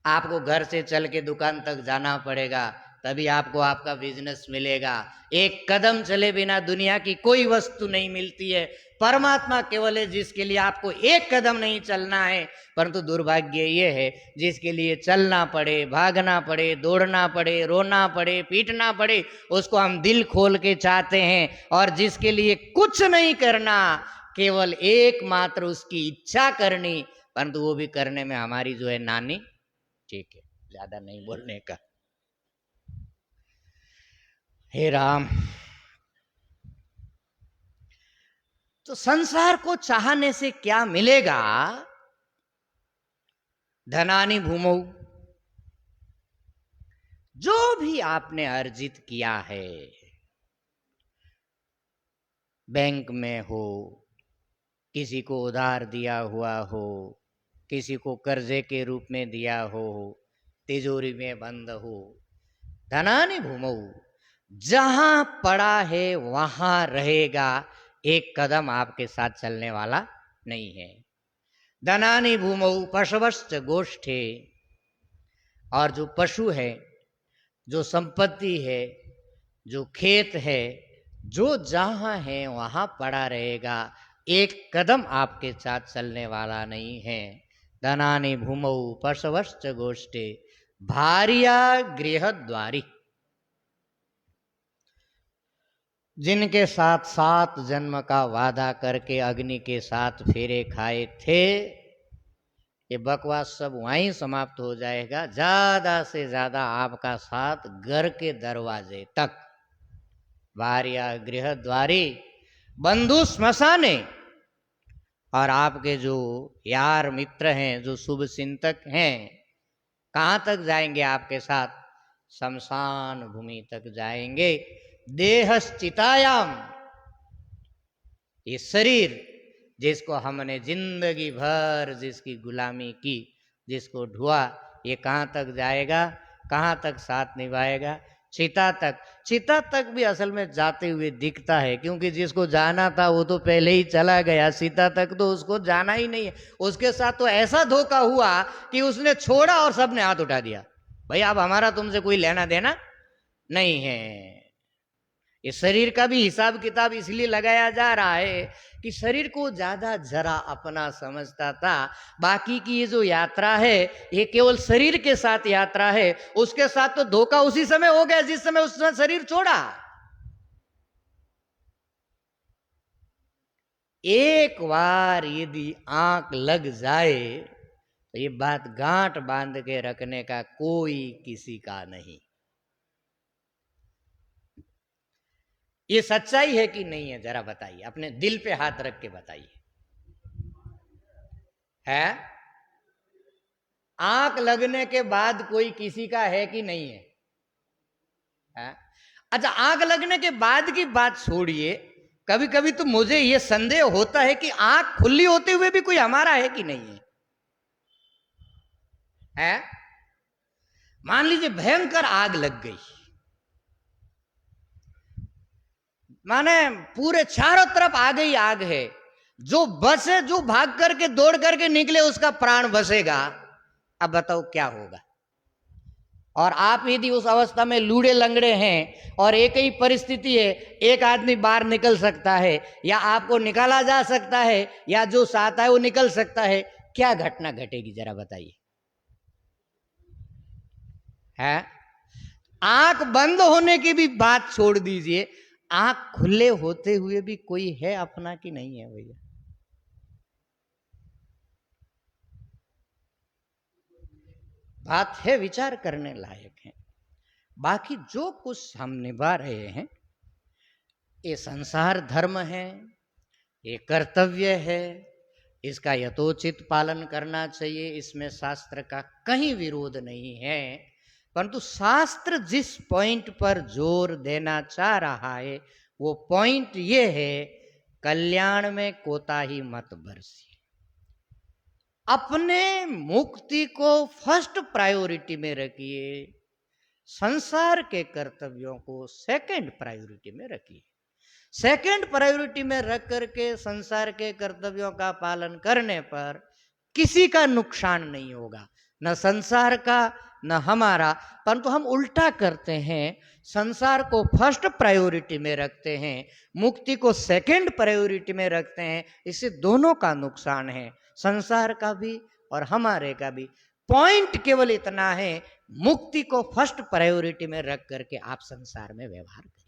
आपको घर से चल के दुकान तक जाना पड़ेगा, तभी आपको आपका बिजनेस मिलेगा। एक कदम चले बिना दुनिया की कोई वस्तु नहीं मिलती है। परमात्मा केवल है जिसके लिए आपको एक कदम नहीं चलना है। परंतु दुर्भाग्य ये है, जिसके लिए चलना पड़े, भागना पड़े, दौड़ना पड़े, रोना पड़े, पीटना पड़े, उसको हम दिल खोल के चाहते हैं। और जिसके लिए कुछ नहीं करना, केवल एकमात्र उसकी इच्छा करनी, परंतु वो भी करने में हमारी जो है नानी। ठीक है, ज्यादा नहीं बोलने का। हे राम। तो संसार को चाहने से क्या मिलेगा? धनानि भूमौ, जो भी आपने अर्जित किया है, बैंक में हो, किसी को उधार दिया हुआ हो, किसी को कर्जे के रूप में दिया हो, तिजोरी में बंद हो, धनानि भूमौ, जहां पड़ा है वहां रहेगा, एक कदम आपके साथ चलने वाला नहीं है। धनानि भूमौ पशवश्च गोष्ठे, और जो पशु है, जो संपत्ति है, जो खेत है, जो जहां है वहां पड़ा रहेगा, एक कदम आपके साथ चलने वाला नहीं है। धनानि भूमौ पशवश्च गोष्ठे भार्या गृहद्वारी, जिनके साथ 7 जन्म का वादा करके अग्नि के साथ फेरे खाए थे, ये बकवास सब वहीं समाप्त हो जाएगा। ज्यादा से ज्यादा आपका साथ घर के दरवाजे तक, भार्या गृहद्वारी बंधु श्मशाने, और आपके जो यार मित्र हैं, जो शुभ चिंतक हैं, कहाँ तक जाएंगे आपके साथ? शमशान भूमि तक जाएंगे। देहश्चितायाम, ये शरीर जिसको हमने जिंदगी भर जिसकी गुलामी की, जिसको ढुआ, ये कहाँ तक जाएगा? कहाँ तक साथ निभाएगा? चिता तक। चिता तक भी असल में जाते हुए दिखता है, क्योंकि जिसको जाना था वो तो पहले ही चला गया। सीता तक तो उसको जाना ही नहीं है। उसके साथ तो ऐसा धोखा हुआ कि उसने छोड़ा और सबने हाथ उठा दिया, भाई अब हमारा तुमसे कोई लेना देना नहीं है। ये शरीर का भी हिसाब किताब इसलिए लगाया जा रहा है कि शरीर को ज्यादा जरा अपना समझता था। बाकी की ये जो यात्रा है, ये केवल शरीर के साथ यात्रा है। उसके साथ तो धोखा उसी समय हो गया जिस समय उसने शरीर छोड़ा। एक बार यदि आंख लग जाए तो ये बात गांठ बांध के रखने का कोई किसी का नहीं। ये सच्चाई है कि नहीं है, जरा बताइए, अपने दिल पे हाथ रख के बताइए। है? आंख लगने के बाद कोई किसी का है कि नहीं है? है? अच्छा, आंख लगने के बाद की बात छोड़िए, कभी कभी तो मुझे यह संदेह होता है कि आंख खुली होते हुए भी कोई हमारा है कि नहीं है। है? मान लीजिए भयंकर आग लग गई, माने पूरे चारों तरफ आ गई आग है, जो बसे, जो भाग करके दौड़ करके निकले उसका प्राण बसेगा। अब बताओ क्या होगा? और आप यदि उस अवस्था में लूड़े लंगड़े हैं और एक ही परिस्थिति है, एक आदमी बाहर निकल सकता है या आपको निकाला जा सकता है या जो चाहता है वो निकल सकता है, क्या घटना घटेगी जरा बताइए। है? आंख बंद होने की भी बात छोड़ दीजिए, आंख खुले होते हुए भी कोई है अपना कि नहीं है भैया? बात है विचार करने लायक है। बाकी जो कुछ हम निभा रहे हैं, ये संसार धर्म है, ये कर्तव्य है, इसका यथोचित पालन करना चाहिए, इसमें शास्त्र का कहीं विरोध नहीं है। परंतु शास्त्र जिस पॉइंट पर जोर देना चाह रहा है वो पॉइंट ये है, कल्याण में कोताही मत बरसिए। अपने मुक्ति को फर्स्ट प्रायोरिटी में रखिए, संसार के कर्तव्यों को सेकंड प्रायोरिटी में रखिए। सेकंड प्रायोरिटी में रख करके संसार के कर्तव्यों का पालन करने पर किसी का नुकसान नहीं होगा, न संसार का न हमारा। परंतु हम उल्टा करते हैं, संसार को फर्स्ट प्रायोरिटी में रखते हैं, मुक्ति को सेकंड प्रायोरिटी में रखते हैं। इससे दोनों का नुकसान है, संसार का भी और हमारे का भी। पॉइंट केवल इतना है, मुक्ति को फर्स्ट प्रायोरिटी में रख करके आप संसार में व्यवहार करिए।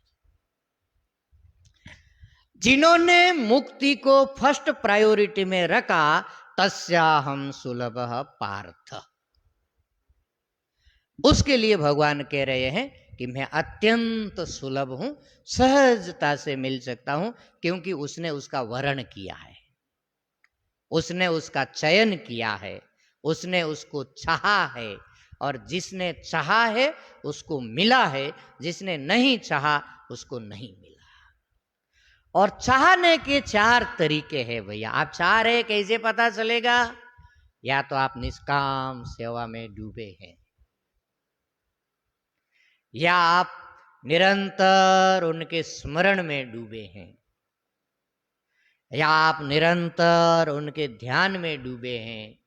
जिन्होंने मुक्ति को फर्स्ट प्रायोरिटी में रखा, तस्याहं सुलभः पार्थ, उसके लिए भगवान कह रहे हैं कि मैं अत्यंत सुलभ हूं, सहजता से मिल सकता हूं, क्योंकि उसने उसका वर्ण किया है, उसने उसका चयन किया है, उसने उसको चाहा है, और जिसने चाहा है उसको मिला है, जिसने नहीं चाहा उसको नहीं मिला। और चाहने के 4 तरीके हैं भैया। आप चाह रहे कैसे पता चलेगा? या तो आप निष्काम सेवा में डूबे हैं, या आप निरंतर उनके स्मरण में डूबे हैं, या आप निरंतर उनके ध्यान में डूबे हैं,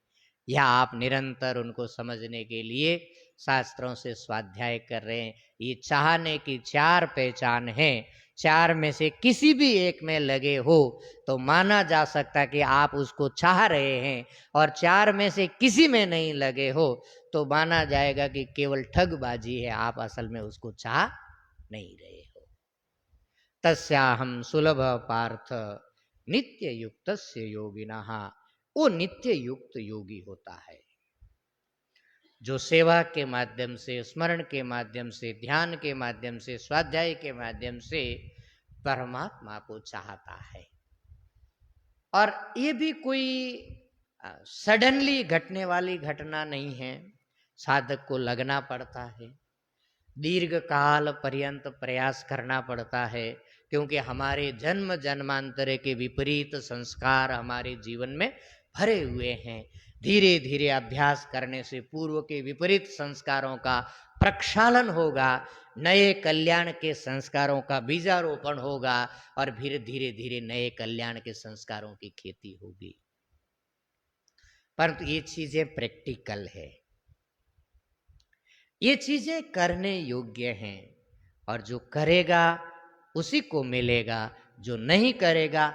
या आप निरंतर उनको समझने के लिए शास्त्रों से स्वाध्याय कर रहे हैं। ये चाहने की 4 पहचान है। 4 में से किसी भी एक में लगे हो तो माना जा सकता कि आप उसको चाह रहे हैं, और 4 में से किसी में नहीं लगे हो तो माना जाएगा कि केवल ठगबाजी है, आप असल में उसको चाह नहीं रहे हो। तस्याहम सुलभ पार्थ नित्य युक्तस्य योगिनः। वो नित्य युक्त योगी होता है जो सेवा के माध्यम से, स्मरण के माध्यम से, ध्यान के माध्यम से, स्वाध्याय के माध्यम से परमात्मा को चाहता है। और ये भी कोई सडनली घटने वाली घटना नहीं है, साधक को लगना पड़ता है, दीर्घ काल पर्यंत प्रयास करना पड़ता है, क्योंकि हमारे जन्म जन्मांतर के विपरीत संस्कार हमारे जीवन में भरे हुए हैं। धीरे धीरे अभ्यास करने से पूर्व के विपरीत संस्कारों का प्रक्षालन होगा, नए कल्याण के संस्कारों का बीजारोपण होगा, और फिर धीरे धीरे नए कल्याण के संस्कारों की खेती होगी। परंतु ये चीजें प्रैक्टिकल है, ये चीजें करने योग्य हैं, और जो करेगा उसी को मिलेगा, जो नहीं करेगा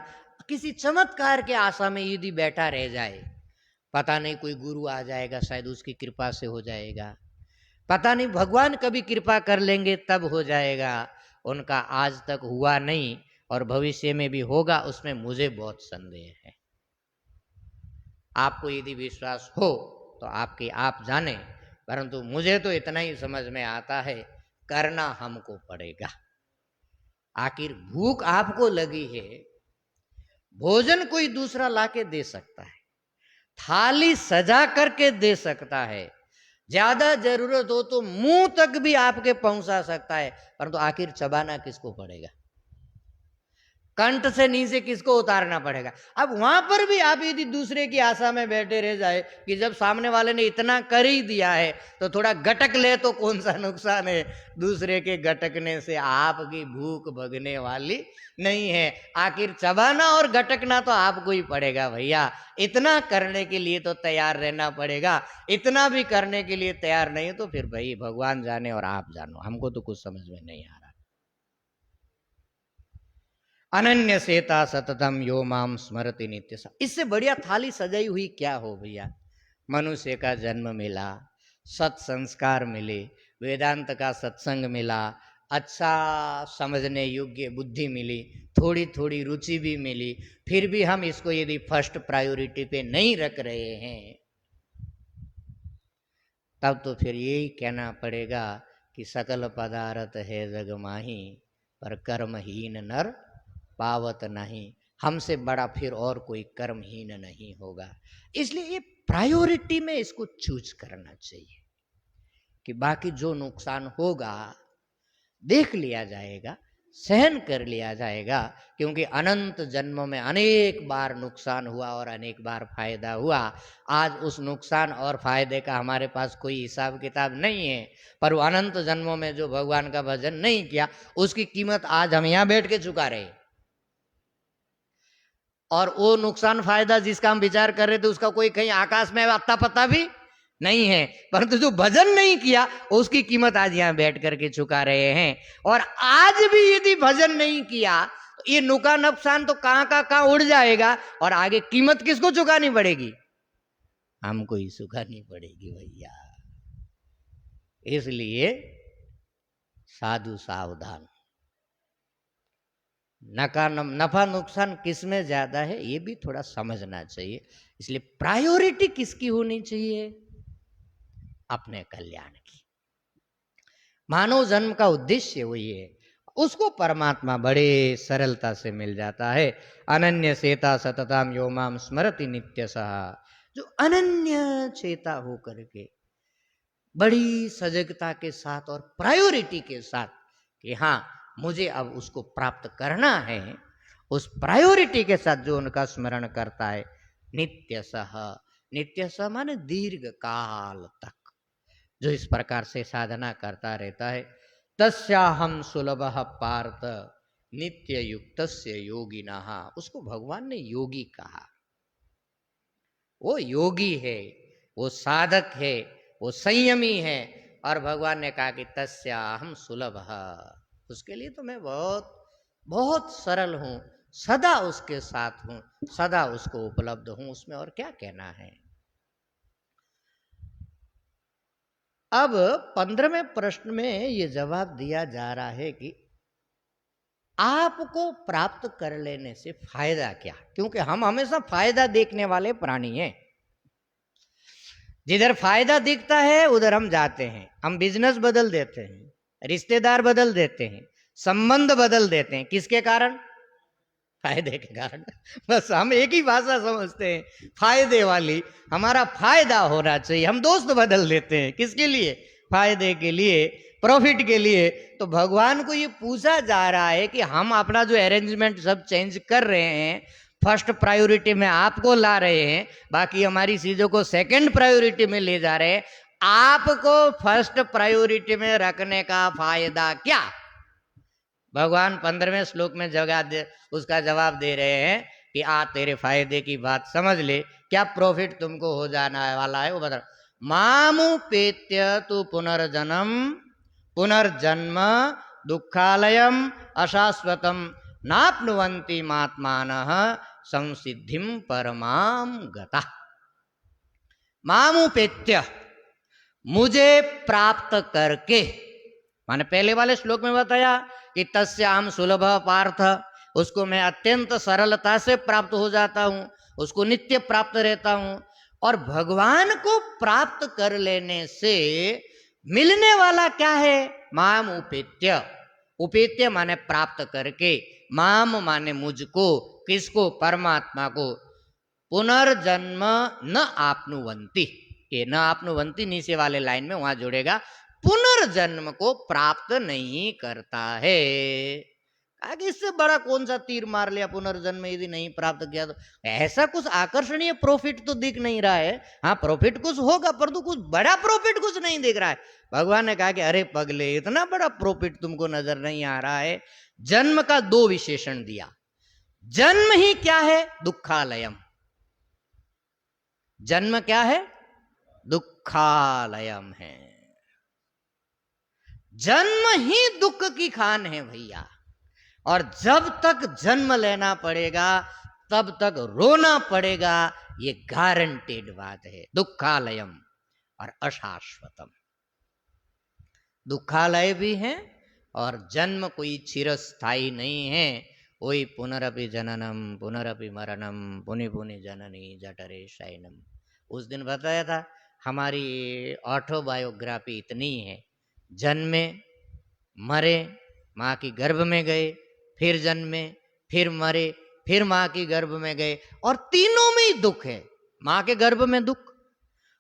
किसी चमत्कार के आशा में यदि बैठा रह जाए, पता नहीं कोई गुरु आ जाएगा, शायद उसकी कृपा से हो जाएगा, पता नहीं भगवान कभी कृपा कर लेंगे तब हो जाएगा, उनका आज तक हुआ नहीं और भविष्य में भी होगा, उसमें मुझे बहुत संदेह है। आपको यदि विश्वास हो तो आपकी आप जाने, परंतु मुझे तो इतना ही समझ में आता है, करना हमको पड़ेगा। आखिर भूख आपको लगी है, भोजन कोई दूसरा लाके दे सकता है, थाली सजा करके दे सकता है, ज्यादा जरूरत हो तो मुंह तक भी आपके पहुंचा सकता है, परंतु आखिर चबाना किसको पड़ेगा? कंठ से नीचे किसको उतारना पड़ेगा? अब वहां पर भी आप यदि दूसरे की आशा में बैठे रह जाए कि जब सामने वाले ने इतना कर ही दिया है तो थोड़ा गटक ले तो कौन सा नुकसान है? दूसरे के गटकने से आपकी भूख भगने वाली नहीं है। आखिर चबाना और गटकना तो आपको ही पड़ेगा भैया। इतना करने के लिए तो तैयार रहना पड़ेगा। इतना भी करने के लिए तैयार नहीं तो फिर भाई भगवान जाने और आप जानो, हमको तो कुछ समझ में नहीं आ रहा। अनन्य सेता सततम यो माम स्मरति नित्य। इससे बढ़िया थाली सजाई हुई क्या हो भैया? मनुष्य का जन्म मिला, सत्संस्कार मिले, वेदांत का सत्संग मिला, अच्छा समझने योग्य बुद्धि मिली, थोड़ी थोड़ी रुचि भी मिली, फिर भी हम इसको यदि फर्स्ट प्रायोरिटी पे नहीं रख रहे हैं तब तो फिर यही कहना पड़ेगा कि सकल पदार्थ है जग माही, पर कर्महीन नर पावत नहीं। हमसे बड़ा फिर और कोई कर्महीन नहीं होगा। इसलिए ये प्रायोरिटी में इसको चूज करना चाहिए कि बाकी जो नुकसान होगा देख लिया जाएगा, सहन कर लिया जाएगा, क्योंकि अनंत जन्मों में अनेक बार नुकसान हुआ और अनेक बार फायदा हुआ। आज उस नुकसान और फायदे का हमारे पास कोई हिसाब किताब नहीं है, पर वो अनंत जन्मों में जो भगवान का भजन नहीं किया उसकी कीमत आज हम यहाँ बैठ के चुका रहे। और वो नुकसान फायदा जिसका हम विचार कर रहे थे उसका कोई कहीं आकाश में अत्ता पता भी नहीं है, परंतु जो भजन नहीं किया उसकी कीमत आज यहाँ बैठ करके चुका रहे हैं। और आज भी यदि भजन नहीं किया तो ये नुकसान तो कहां का कहां उड़ जाएगा, और आगे कीमत किसको चुकानी पड़ेगी? हमको ही चुकानी पड़ेगी भैया। इसलिए साधु सावधान। नफा नुकसान किसमें ज्यादा है ये भी थोड़ा समझना चाहिए। इसलिए प्रायोरिटी किसकी होनी चाहिए? अपने कल्याण की। मानव जन्म का उद्देश्य वही है। उसको परमात्मा बड़े सरलता से मिल जाता है। अनन्य चेता सतताम यो माम स्मरति नित्यसः, जो अनन्य चेता हो करके बड़ी सजगता के साथ और प्रायोरिटी के साथ कि हाँ मुझे अब उसको प्राप्त करना है, उस प्रायोरिटी के साथ जो उनका स्मरण करता है, नित्यसः, नित्यसः माने दीर्घ काल तक जो इस प्रकार से साधना करता रहता है, तस्याहम सुलभः पार्थ नित्य युक्तस्य योगिनः, उसको भगवान ने योगी कहा। वो योगी है, वो साधक है, वो संयमी है। और भगवान ने कहा कि तस्याहम सुलभः, उसके लिए तो मैं बहुत बहुत सरल हूं, सदा उसके साथ हूं, सदा उसको उपलब्ध हूं, उसमें और क्या कहना है। अब 15वें प्रश्न में ये जवाब दिया जा रहा है कि आपको प्राप्त कर लेने से फायदा क्या, क्योंकि हम हमेशा फायदा देखने वाले प्राणी हैं। जिधर फायदा दिखता है उधर हम जाते हैं, हम बिजनेस बदल देते हैं, रिश्तेदार बदल देते हैं, संबंध बदल देते हैं, किसके कारण? फायदे के कारण। बस हम एक ही भाषा समझते हैं, फायदे वाली, हमारा फायदा होना चाहिए, हम दोस्त बदल देते हैं, किसके लिए? फायदे के लिए, प्रॉफिट के लिए। तो भगवान को ये पूछा जा रहा है कि हम अपना जो अरेंजमेंट सब चेंज कर रहे हैं, फर्स्ट प्रायोरिटी में आपको ला रहे हैं, बाकी हमारी चीजों को सेकंड प्रायोरिटी में ले जा रहे हैं, आपको फर्स्ट प्रायोरिटी में रखने का फायदा क्या? भगवान 15वें श्लोक में उसका जवाब दे रहे हैं कि तेरे फायदे की बात समझ ले, क्या प्रॉफिट तुमको हो जाने वाला है वो बता। मामुपेत्य तु पुनर्जन्म दुखालयम अशाश्वतम नाप्नुवन्ति महात्मानः संसिद्धिम परमाम गता। मामुपेत्य, मुझे प्राप्त करके, माने पहले वाले श्लोक में बताया कि तस्याम सुलभ पार्थ, उसको मैं अत्यंत सरलता से प्राप्त हो जाता हूं, उसको नित्य प्राप्त रहता हूं। और भगवान को प्राप्त कर लेने से मिलने वाला क्या है? माम उपेत्य, उपेत्य माने प्राप्त करके, माम माने मुझको, किसको? परमात्मा को। पुनर्जन्म न आपनुवंती, ये न आपनुवंती नीचे वाले लाइन में वहां जोड़ेगा, पुनर्जन्म को प्राप्त नहीं करता है। आगे इससे बड़ा कौन सा तीर मार लिया, पुनर्जन्म यदि नहीं प्राप्त किया तो। ऐसा कुछ आकर्षणीय प्रॉफिट तो दिख नहीं रहा है। हाँ प्रॉफिट कुछ होगा, परंतु कुछ बड़ा प्रॉफिट कुछ नहीं दिख रहा है। भगवान ने कहा कि अरे पगले, इतना बड़ा प्रॉफिट तुमको नजर नहीं आ रहा है। जन्म का 2 विशेषण दिया। जन्म ही क्या है? दुखालयम। जन्म क्या है? दुखालयम है। जन्म ही दुख की खान है भैया। और जब तक जन्म लेना पड़ेगा तब तक रोना पड़ेगा, ये गारंटेड बात है। दुखालयम और अशाश्वतम, दुखालय भी है और जन्म कोई चिरस्थायी नहीं है। वही पुनरपि जननम पुनरपि मरणम पुनि पुनि जननी जठरे शयनम। उस दिन बताया था हमारी ऑटोबायोग्राफी इतनी है, जन्मे, मरे, माँ की गर्भ में गए, फिर जन्मे, फिर मरे, फिर माँ की गर्भ में गए, और तीनों में ही दुख है। माँ के गर्भ में दुख,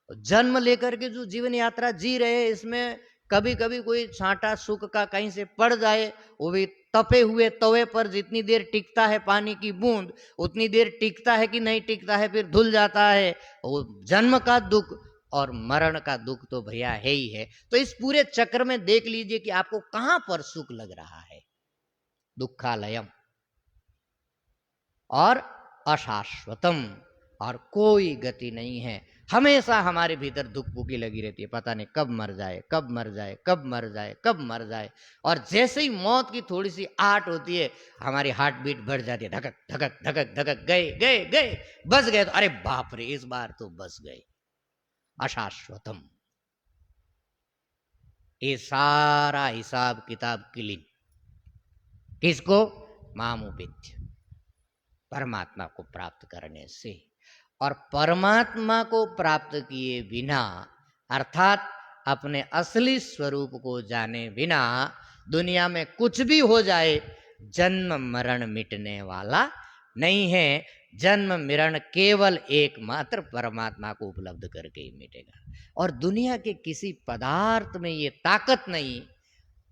जन्म लेकर के जो जीवन यात्रा जी रहे हैं, इसमें कभी कभी कोई छांटा सुख का कहीं से पड़ जाए, वो भी तपे हुए तवे पर जितनी देर टिकता है पानी की बूंद, उतनी देर टिकता है कि नहीं टिकता है, फिर धुल जाता है। वो जन्म का दुख और मरण का दुख तो भैया है ही है। तो इस पूरे चक्र में देख लीजिए कि आपको कहां पर सुख लग रहा है। दुखालयम और अशाश्वतम, और कोई गति नहीं है। हमेशा हमारे भीतर दुख भूखी लगी रहती है, पता नहीं कब मर जाए, कब मर जाए, कब मर जाए, कब मर जाए। और जैसे ही मौत की थोड़ी सी आहट होती है, हमारी हार्ट बीट बढ़ जाती है, धकक धकक धकक धकक, गए गए गए, बस गए तो अरे बाप रे इस बार तो बस गए। अशाश्वतम, ये सारा हिसाब किताब क्लीन। किसको? मामुपेत्य, परमात्मा को प्राप्त करने से। और परमात्मा को प्राप्त किए बिना, अर्थात अपने असली स्वरूप को जाने बिना दुनिया में कुछ भी हो जाए, जन्म मरण मिटने वाला नहीं है। जन्म मरण केवल एकमात्र परमात्मा को उपलब्ध करके ही मिटेगा। और दुनिया के किसी पदार्थ में ये ताकत नहीं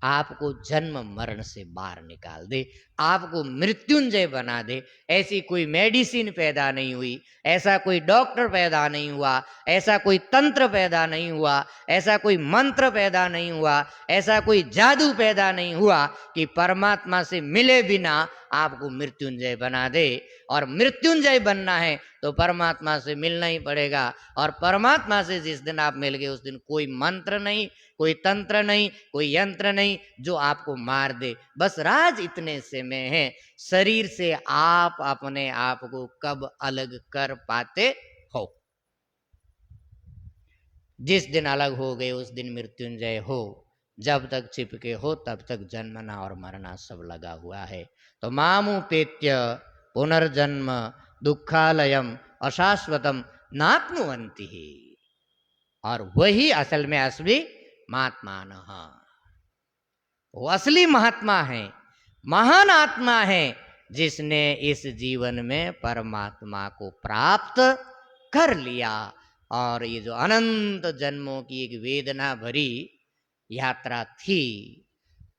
आपको जन्म मरण से बाहर निकाल दे, आपको मृत्युंजय बना दे। ऐसी कोई मेडिसिन पैदा नहीं हुई, ऐसा कोई डॉक्टर पैदा नहीं हुआ, ऐसा कोई तंत्र पैदा नहीं हुआ, ऐसा कोई मंत्र पैदा नहीं हुआ, ऐसा कोई जादू पैदा नहीं हुआ कि परमात्मा से मिले बिना आपको मृत्युंजय बना दे। और मृत्युंजय बनना है तो परमात्मा से मिलना ही पड़ेगा। और परमात्मा से जिस दिन आप मिल गए उस दिन कोई मंत्र नहीं, कोई तंत्र नहीं, कोई यंत्र नहीं जो आपको मार दे। बस राज इतने से में है, शरीर से आप अपने आप को कब अलग कर पाते हो। जिस दिन अलग हो गए उस दिन मृत्युंजय हो, जब तक चिपके हो तब तक जन्मना और मरना सब लगा हुआ है। तो मामुपेत्य पुनर्जन्म दुखालयम अशाश्वतम नाप्नुवन्ति ही। और वही असल में असली महात्मान, वो असली महात्मा है, महान आत्मा है, जिसने इस जीवन में परमात्मा को प्राप्त कर लिया। और ये जो अनंत जन्मों की एक वेदना भरी यात्रा थी,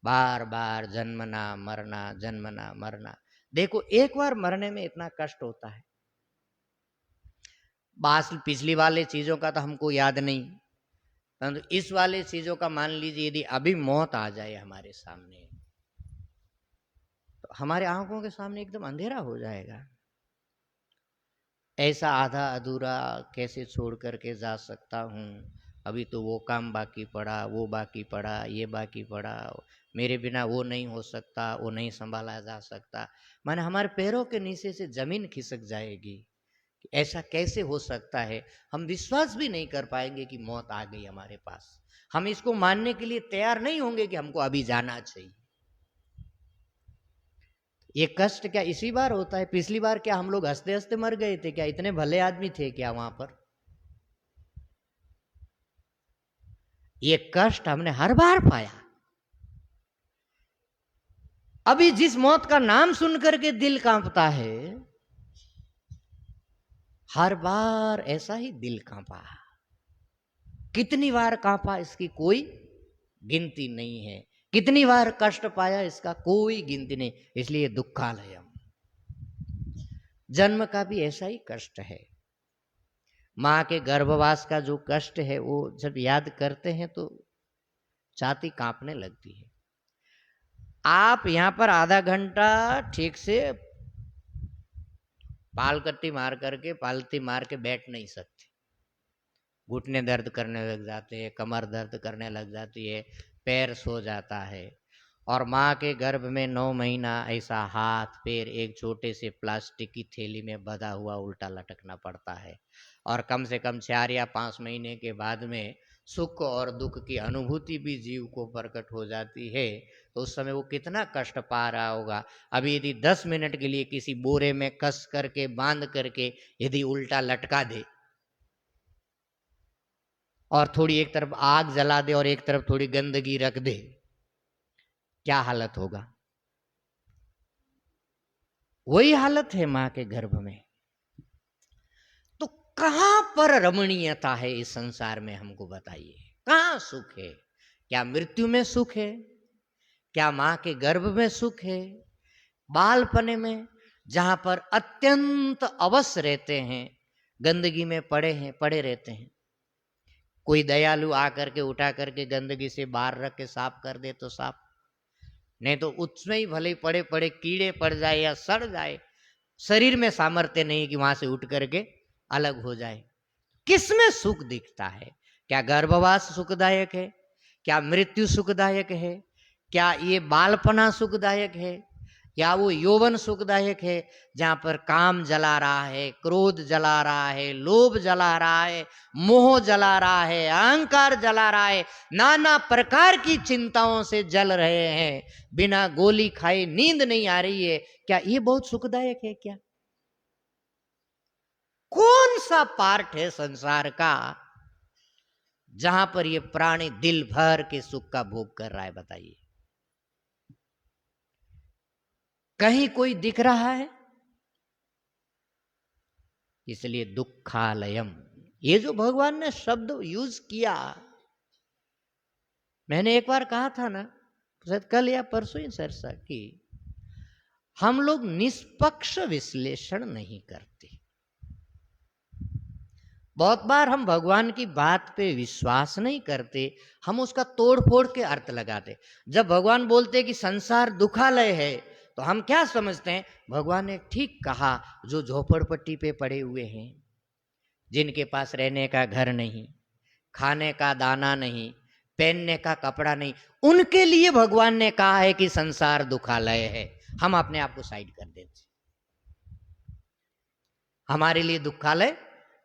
बार बार जन्मना मरना, जन्मना मरना। देखो एक बार मरने में इतना कष्ट होता है, पिछली वाले चीजों का तो हमको याद नहीं, परंतु इस वाले चीजों का मान लीजिए यदि अभी मौत आ जाए हमारे सामने, तो हमारे आंखों के सामने एकदम अंधेरा हो जाएगा। ऐसा आधा अधूरा कैसे छोड़ करके जा सकता हूँ, अभी तो वो काम बाकी पड़ा, वो बाकी पड़ा, ये बाकी पड़ा, मेरे बिना वो नहीं हो सकता, वो नहीं संभाला जा सकता। माने हमारे पैरों के नीचे से जमीन खिसक जाएगी कि ऐसा कैसे हो सकता है। हम विश्वास भी नहीं कर पाएंगे कि मौत आ गई हमारे पास। हम इसको मानने के लिए तैयार नहीं होंगे कि हमको अभी जाना चाहिए। ये कष्ट क्या इसी बार होता है? पिछली बार क्या हम लोग हंसते हंसते मर गए थे क्या? इतने भले आदमी थे क्या वहां पर? ये कष्ट हमने हर बार पाया। अभी जिस मौत का नाम सुन करके दिल कांपता है, हर बार ऐसा ही दिल कांपा। कितनी बार कांपा इसकी कोई गिनती नहीं है, कितनी बार कष्ट पाया इसका कोई गिनती नहीं। इसलिए दुखालयम, जन्म का भी ऐसा ही कष्ट है। मां के गर्भवास का जो कष्ट है वो जब याद करते हैं तो छाती कांपने लगती है। आप यहां पर आधा घंटा ठीक से पालकट्टी मार करके, पालती मार के बैठ नहीं सकते। घुटने दर्द करने लग जाते हैं, कमर दर्द करने लग जाती है, पैर सो जाता है। और माँ के गर्भ में 9 महीना ऐसा हाथ पैर एक छोटे से प्लास्टिक की थैली में बंधा हुआ उल्टा लटकना पड़ता है। और कम से कम 4 या 5 महीने के बाद में सुख और दुख की अनुभूति भी जीव को प्रकट हो जाती है। तो उस समय वो कितना कष्ट पा रहा होगा। अभी यदि 10 मिनट के लिए किसी बोरे में कस करके बांध करके यदि उल्टा लटका दे और थोड़ी एक तरफ आग जला दे और एक तरफ थोड़ी गंदगी रख दे, क्या हालत होगा? वही हालत है मां के गर्भ में। तो कहां पर रमणीयता है इस संसार में, हमको बताइए। कहां सुख है? क्या मृत्यु में सुख है? क्या मां के गर्भ में सुख है? बालपने में जहां पर अत्यंत अवश्य रहते हैं, गंदगी में पड़े रहते हैं। कोई दयालु आकर के उठा करके गंदगी से बाहर रख के साफ कर दे तो साफ, नहीं तो उसमें ही भले पड़े पड़े कीड़े पड़ जाए या सड़ जाए, शरीर में सामर्थ्य नहीं कि वहां से उठ करके अलग हो जाए। किसमें सुख दिखता है? क्या गर्भवास सुखदायक है? क्या मृत्यु सुखदायक है? क्या ये बालपना सुखदायक है? क्या वो यौवन सुखदायक है जहां पर काम जला रहा है, क्रोध जला रहा है, लोभ जला रहा है, मोह जला रहा है, अहंकार जला रहा है, नाना प्रकार की चिंताओं से जल रहे हैं, बिना गोली खाए नींद नहीं आ रही है? क्या ये बहुत सुखदायक है? क्या कौन सा पार्ट है संसार का जहां पर ये प्राणी दिल भर के सुख का भोग कर रहा है? बताइए, कहीं कोई दिख रहा है? इसलिए दुखालयम, ये जो भगवान ने शब्द यूज किया, मैंने एक बार कहा था ना, शायद कल या परसों ही चर्चा की, हम लोग निष्पक्ष विश्लेषण नहीं करते। बहुत बार हम भगवान की बात पे विश्वास नहीं करते, हम उसका तोड़ फोड़ के अर्थ लगाते। जब भगवान बोलते कि संसार दुखालय है, तो हम क्या समझते हैं? भगवान ने ठीक कहा, जो झोपड़पट्टी पे पड़े हुए हैं, जिनके पास रहने का घर नहीं, खाने का दाना नहीं, पहनने का कपड़ा नहीं, उनके लिए भगवान ने कहा है कि संसार दुखालय है। हम अपने आप को साइड कर देते, हमारे लिए दुखालय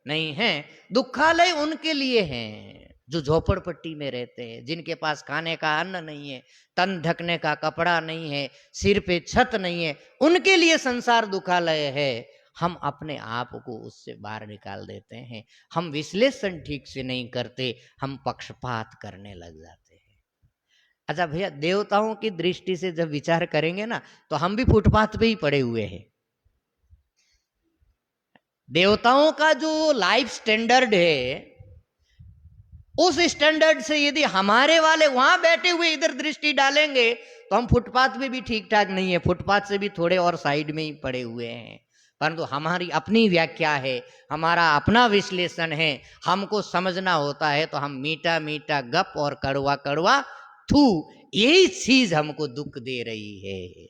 नहीं है। दुखालय उनके लिए हैं जो झोपड़पट्टी में रहते हैं, जिनके पास खाने का अन्न नहीं है, तन ढकने का कपड़ा नहीं है, सिर पे छत नहीं है, उनके लिए संसार दुखालय है। हम अपने आप को उससे बाहर निकाल देते हैं, हम विश्लेषण ठीक से नहीं करते, हम पक्षपात करने लग जाते हैं। अच्छा भैया, देवताओं की दृष्टि से जब विचार करेंगे ना, तो हम भी फुटपाथ पे ही पड़े हुए हैं। देवताओं का जो लाइफ स्टैंडर्ड है, उस स्टैंडर्ड से यदि हमारे वाले वहां बैठे हुए इधर दृष्टि डालेंगे, तो हम फुटपाथ पे भी ठीक ठाक नहीं है, फुटपाथ से भी थोड़े और साइड में ही पड़े हुए हैं। परंतु हमारी अपनी व्याख्या है, हमारा अपना विश्लेषण है, हमको समझना होता है, तो हम मीठा मीठा गप और कड़वा कड़वा थू, यही चीज हमको दुख दे रही है।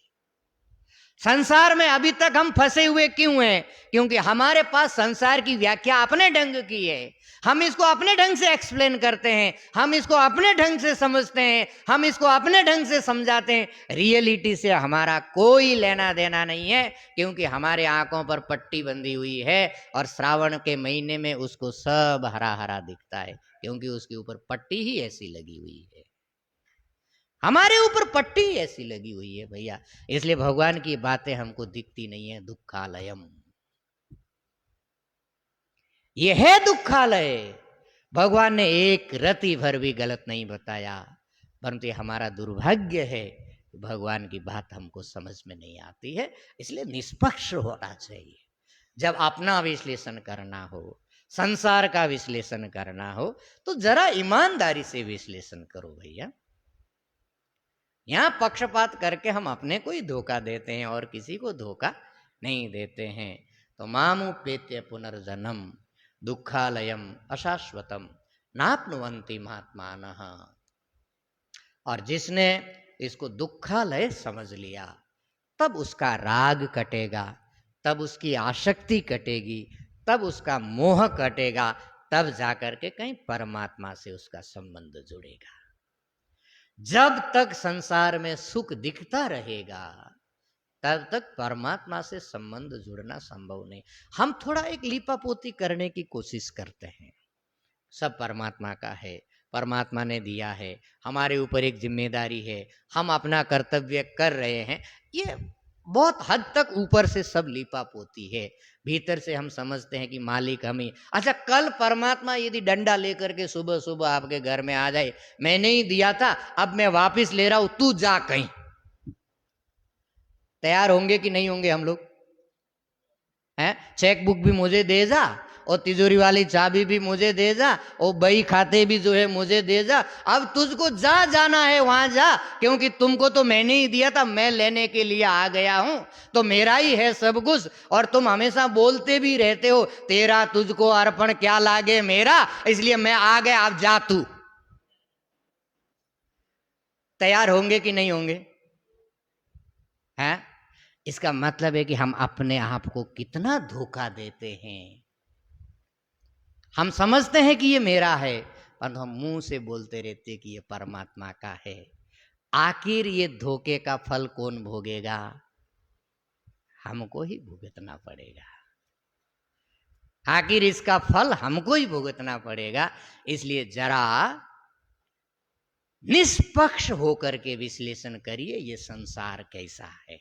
संसार में अभी तक हम फंसे हुए क्यों हैं? क्योंकि हमारे पास संसार की व्याख्या अपने ढंग की है, हम इसको अपने ढंग से एक्सप्लेन करते हैं, हम इसको अपने ढंग से समझते हैं, हम इसको अपने ढंग से समझाते हैं। रियलिटी से हमारा कोई लेना देना नहीं है, क्योंकि हमारे आंखों पर पट्टी बंधी हुई है, और श्रावण के महीने में उसको सब हरा हरा दिखता है, क्योंकि उसके ऊपर पट्टी ही ऐसी लगी हुई है, हमारे ऊपर पट्टी ऐसी लगी हुई है भैया। इसलिए भगवान की बातें हमको दिखती नहीं है। दुखालयम, ये है दुखालय। भगवान ने एक रति भर भी गलत नहीं बताया, परंतु हमारा दुर्भाग्य है, भगवान की बात हमको समझ में नहीं आती है। इसलिए निष्पक्ष होना चाहिए। जब अपना विश्लेषण करना हो, संसार का विश्लेषण करना हो, तो जरा ईमानदारी से विश्लेषण करो भैया। यहां पक्षपात करके हम अपने को ही धोखा देते हैं और किसी को धोखा नहीं देते हैं। तो मामुपेत्य पुनर्जन्म दुखालयम अशाश्वतम नाप्नुवन्ति महात्मानः। और जिसने इसको दुखालय समझ लिया, तब उसका राग कटेगा, तब उसकी आसक्ति कटेगी, तब उसका मोह कटेगा, तब जाकर के कहीं परमात्मा से उसका संबंध जुड़ेगा। जब तक संसार में सुख दिखता रहेगा, तब तक परमात्मा से संबंध जुड़ना संभव नहीं। हम थोड़ा एक लीपापोती करने की कोशिश करते हैं, सब परमात्मा का है, परमात्मा ने दिया है, हमारे ऊपर एक जिम्मेदारी है, हम अपना कर्तव्य कर रहे हैं। ये बहुत हद तक ऊपर से सब लीपापोती है, भीतर से हम समझते हैं कि मालिक हम ही। अच्छा, कल परमात्मा यदि डंडा लेकर के सुबह सुबह आपके घर में आ जाए, मैंने ही दिया था, अब मैं वापस ले रहा हूं, तू जा कहीं, तैयार होंगे कि नहीं होंगे हम लोग? हैं, चेक बुक भी मुझे दे जा, और तिजोरी वाली चाबी भी मुझे दे जा, और बही खाते भी जो है मुझे दे जा, अब तुझको जा जाना है वहां जा, क्योंकि तुमको तो मैंने ही दिया था, मैं लेने के लिए आ गया हूं, तो मेरा ही है सब कुछ। और तुम हमेशा बोलते भी रहते हो, तेरा तुझको अर्पण क्या लागे मेरा, इसलिए मैं आ गया, अब जा तू। तैयार होंगे कि नहीं होंगे? हैं? इसका मतलब है कि हम अपने आप को कितना धोखा देते हैं। हम समझते हैं कि ये मेरा है, पर हम मुंह से बोलते रहते कि ये परमात्मा का है। आखिर ये धोखे का फल कौन भोगेगा? हमको ही भुगतना पड़ेगा। आखिर इसका फल हमको ही भुगतना पड़ेगा। इसलिए जरा निष्पक्ष होकर के विश्लेषण करिए, ये संसार कैसा है।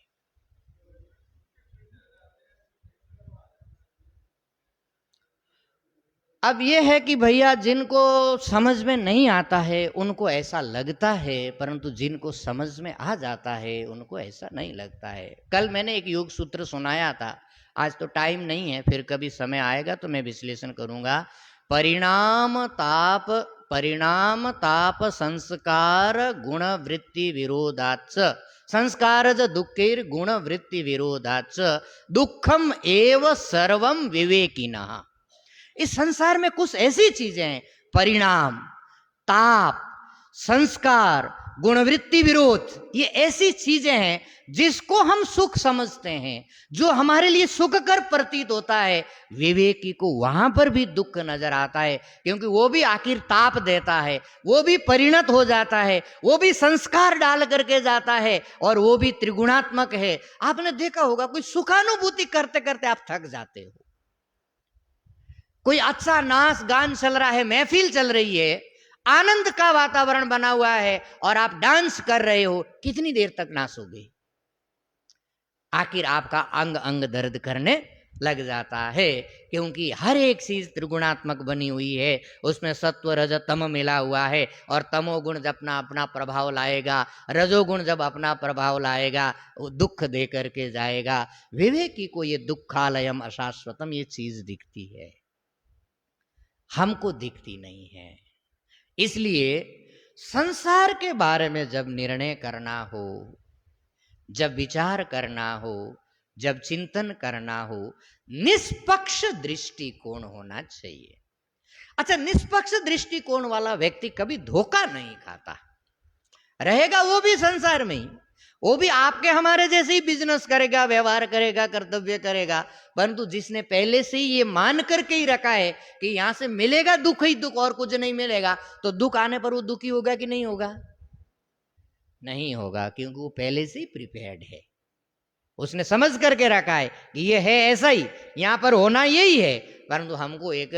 अब ये है कि भैया जिनको समझ में नहीं आता है उनको ऐसा लगता है, परंतु जिनको समझ में आ जाता है उनको ऐसा नहीं लगता है। कल मैंने एक योग सूत्र सुनाया था, आज तो टाइम नहीं है, फिर कभी समय आएगा तो मैं विश्लेषण करूंगा। परिणाम ताप संस्कार गुण वृत्ति विरोधाच, संस्कारज दुःखैर गुण वृत्ति विरोधाच दुखम एव सर्वम विवेकिनः। इस संसार में कुछ ऐसी चीजें हैं, परिणाम, ताप, संस्कार, गुणवृत्ति विरोध, ये ऐसी चीजें हैं जिसको हम सुख समझते हैं, जो हमारे लिए सुखकर प्रतीत होता है, विवेकी को वहां पर भी दुख नजर आता है, क्योंकि वो भी आखिर ताप देता है, वो भी परिणत हो जाता है, वो भी संस्कार डाल करके जाता है, और वो भी त्रिगुणात्मक है। आपने देखा होगा कोई सुखानुभूति करते करते आप थक जाते हो, कोई अच्छा नाच गान चल रहा है, महफिल चल रही है, आनंद का वातावरण बना हुआ है और आप डांस कर रहे हो, कितनी देर तक नाचोगे? आखिर आपका अंग अंग दर्द करने लग जाता है, क्योंकि हर एक चीज त्रिगुणात्मक बनी हुई है, उसमें सत्व रज तम मिला हुआ है, और तमोगुण जब अपना अपना प्रभाव लाएगा, रजोगुण जब अपना प्रभाव लाएगा, वो दुख दे करके जाएगा। विवेकी को ये दुखालयम अशाश्वतम ये चीज दिखती है, हमको दिखती नहीं है। इसलिए संसार के बारे में जब निर्णय करना हो, जब विचार करना हो, जब चिंतन करना हो, निष्पक्ष दृष्टिकोण होना चाहिए। अच्छा, निष्पक्ष दृष्टिकोण वाला व्यक्ति कभी धोखा नहीं खाता, रहेगा वो भी संसार में ही, वो भी आपके हमारे जैसे ही बिजनेस करेगा, व्यवहार करेगा, कर्तव्य करेगा, परंतु जिसने पहले से ही ये मान करके ही रखा है कि यहां से मिलेगा दुख ही दुख और कुछ नहीं मिलेगा, तो दुख आने पर वो दुखी होगा कि नहीं होगा? नहीं होगा, क्योंकि वो पहले से ही प्रिपेयर्ड है, उसने समझ करके रखा है कि ये है ऐसा ही, यहां पर होना यही है, परंतु हमको एक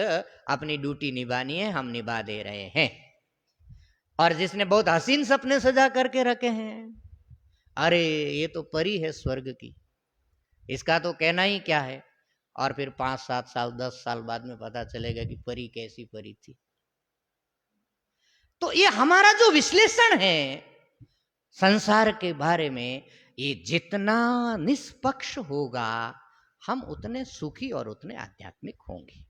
अपनी ड्यूटी निभानी है, हम निभा दे रहे हैं। और जिसने बहुत हसीन सपने सजा करके रखे हैं, अरे ये तो परी है स्वर्ग की, इसका तो कहना ही क्या है, और फिर 5-7 साल 10 साल बाद में पता चलेगा कि परी कैसी परी थी। तो ये हमारा जो विश्लेषण है संसार के बारे में, ये जितना निष्पक्ष होगा हम उतने सुखी और उतने आध्यात्मिक होंगे।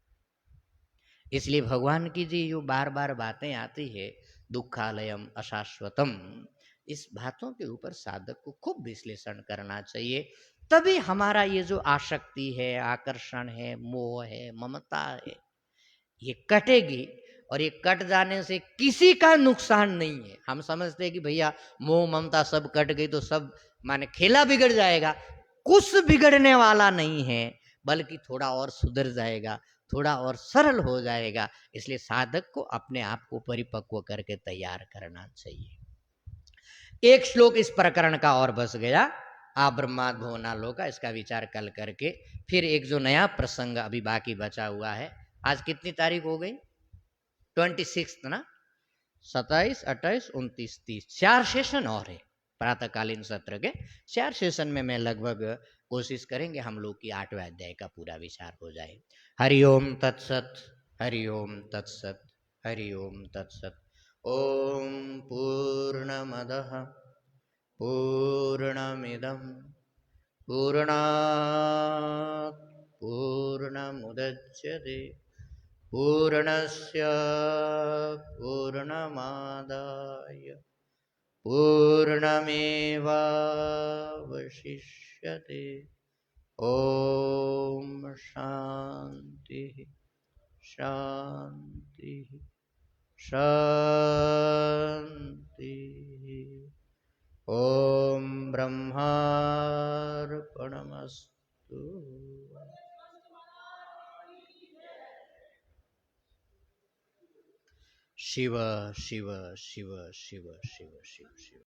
इसलिए भगवान की जी जो बार बार बातें आती है, दुखालयम अशाश्वतम, इस बातों के ऊपर साधक को खूब विश्लेषण करना चाहिए, तभी हमारा ये जो आसक्ति है, आकर्षण है, मोह है, ममता है, ये कटेगी। और ये कट जाने से किसी का नुकसान नहीं है। हम समझते हैं कि भैया मोह ममता सब कट गई तो सब माने खेला बिगड़ जाएगा, कुछ बिगड़ने वाला नहीं है, बल्कि थोड़ा और सुधर जाएगा, थोड़ा और सरल हो जाएगा। इसलिए साधक को अपने आप को परिपक्व करके तैयार करना चाहिए। एक श्लोक इस प्रकरण का और बस गया, आ ब्रह्माद भुवनालो का, इसका विचार कल करके फिर एक जो नया प्रसंग अभी बाकी बचा हुआ है। आज कितनी तारीख हो गई? 26 ना, 27, 28, 29, 30, 4 सेशन और है प्रातःकालीन सत्र के। 4 सेशन में मैं लगभग कोशिश करेंगे हम लोग की 8वें अध्याय का पूरा विचार हो जाए। हरिओम तत्सत, हरिओम तत्सत, हरिओम तत्सत। ओम पूर्णमदः पूर्णमिदं पूर्णात् पूर्णमुदच्यते पूर्णस्य पूर्णमादाय पूर्णमेवावशिष्यते। ओम शांति शांति शांति। ओम ब्रह्मार्पणमस्तु। शिव शिव शिव शिव शिव शिव शिव।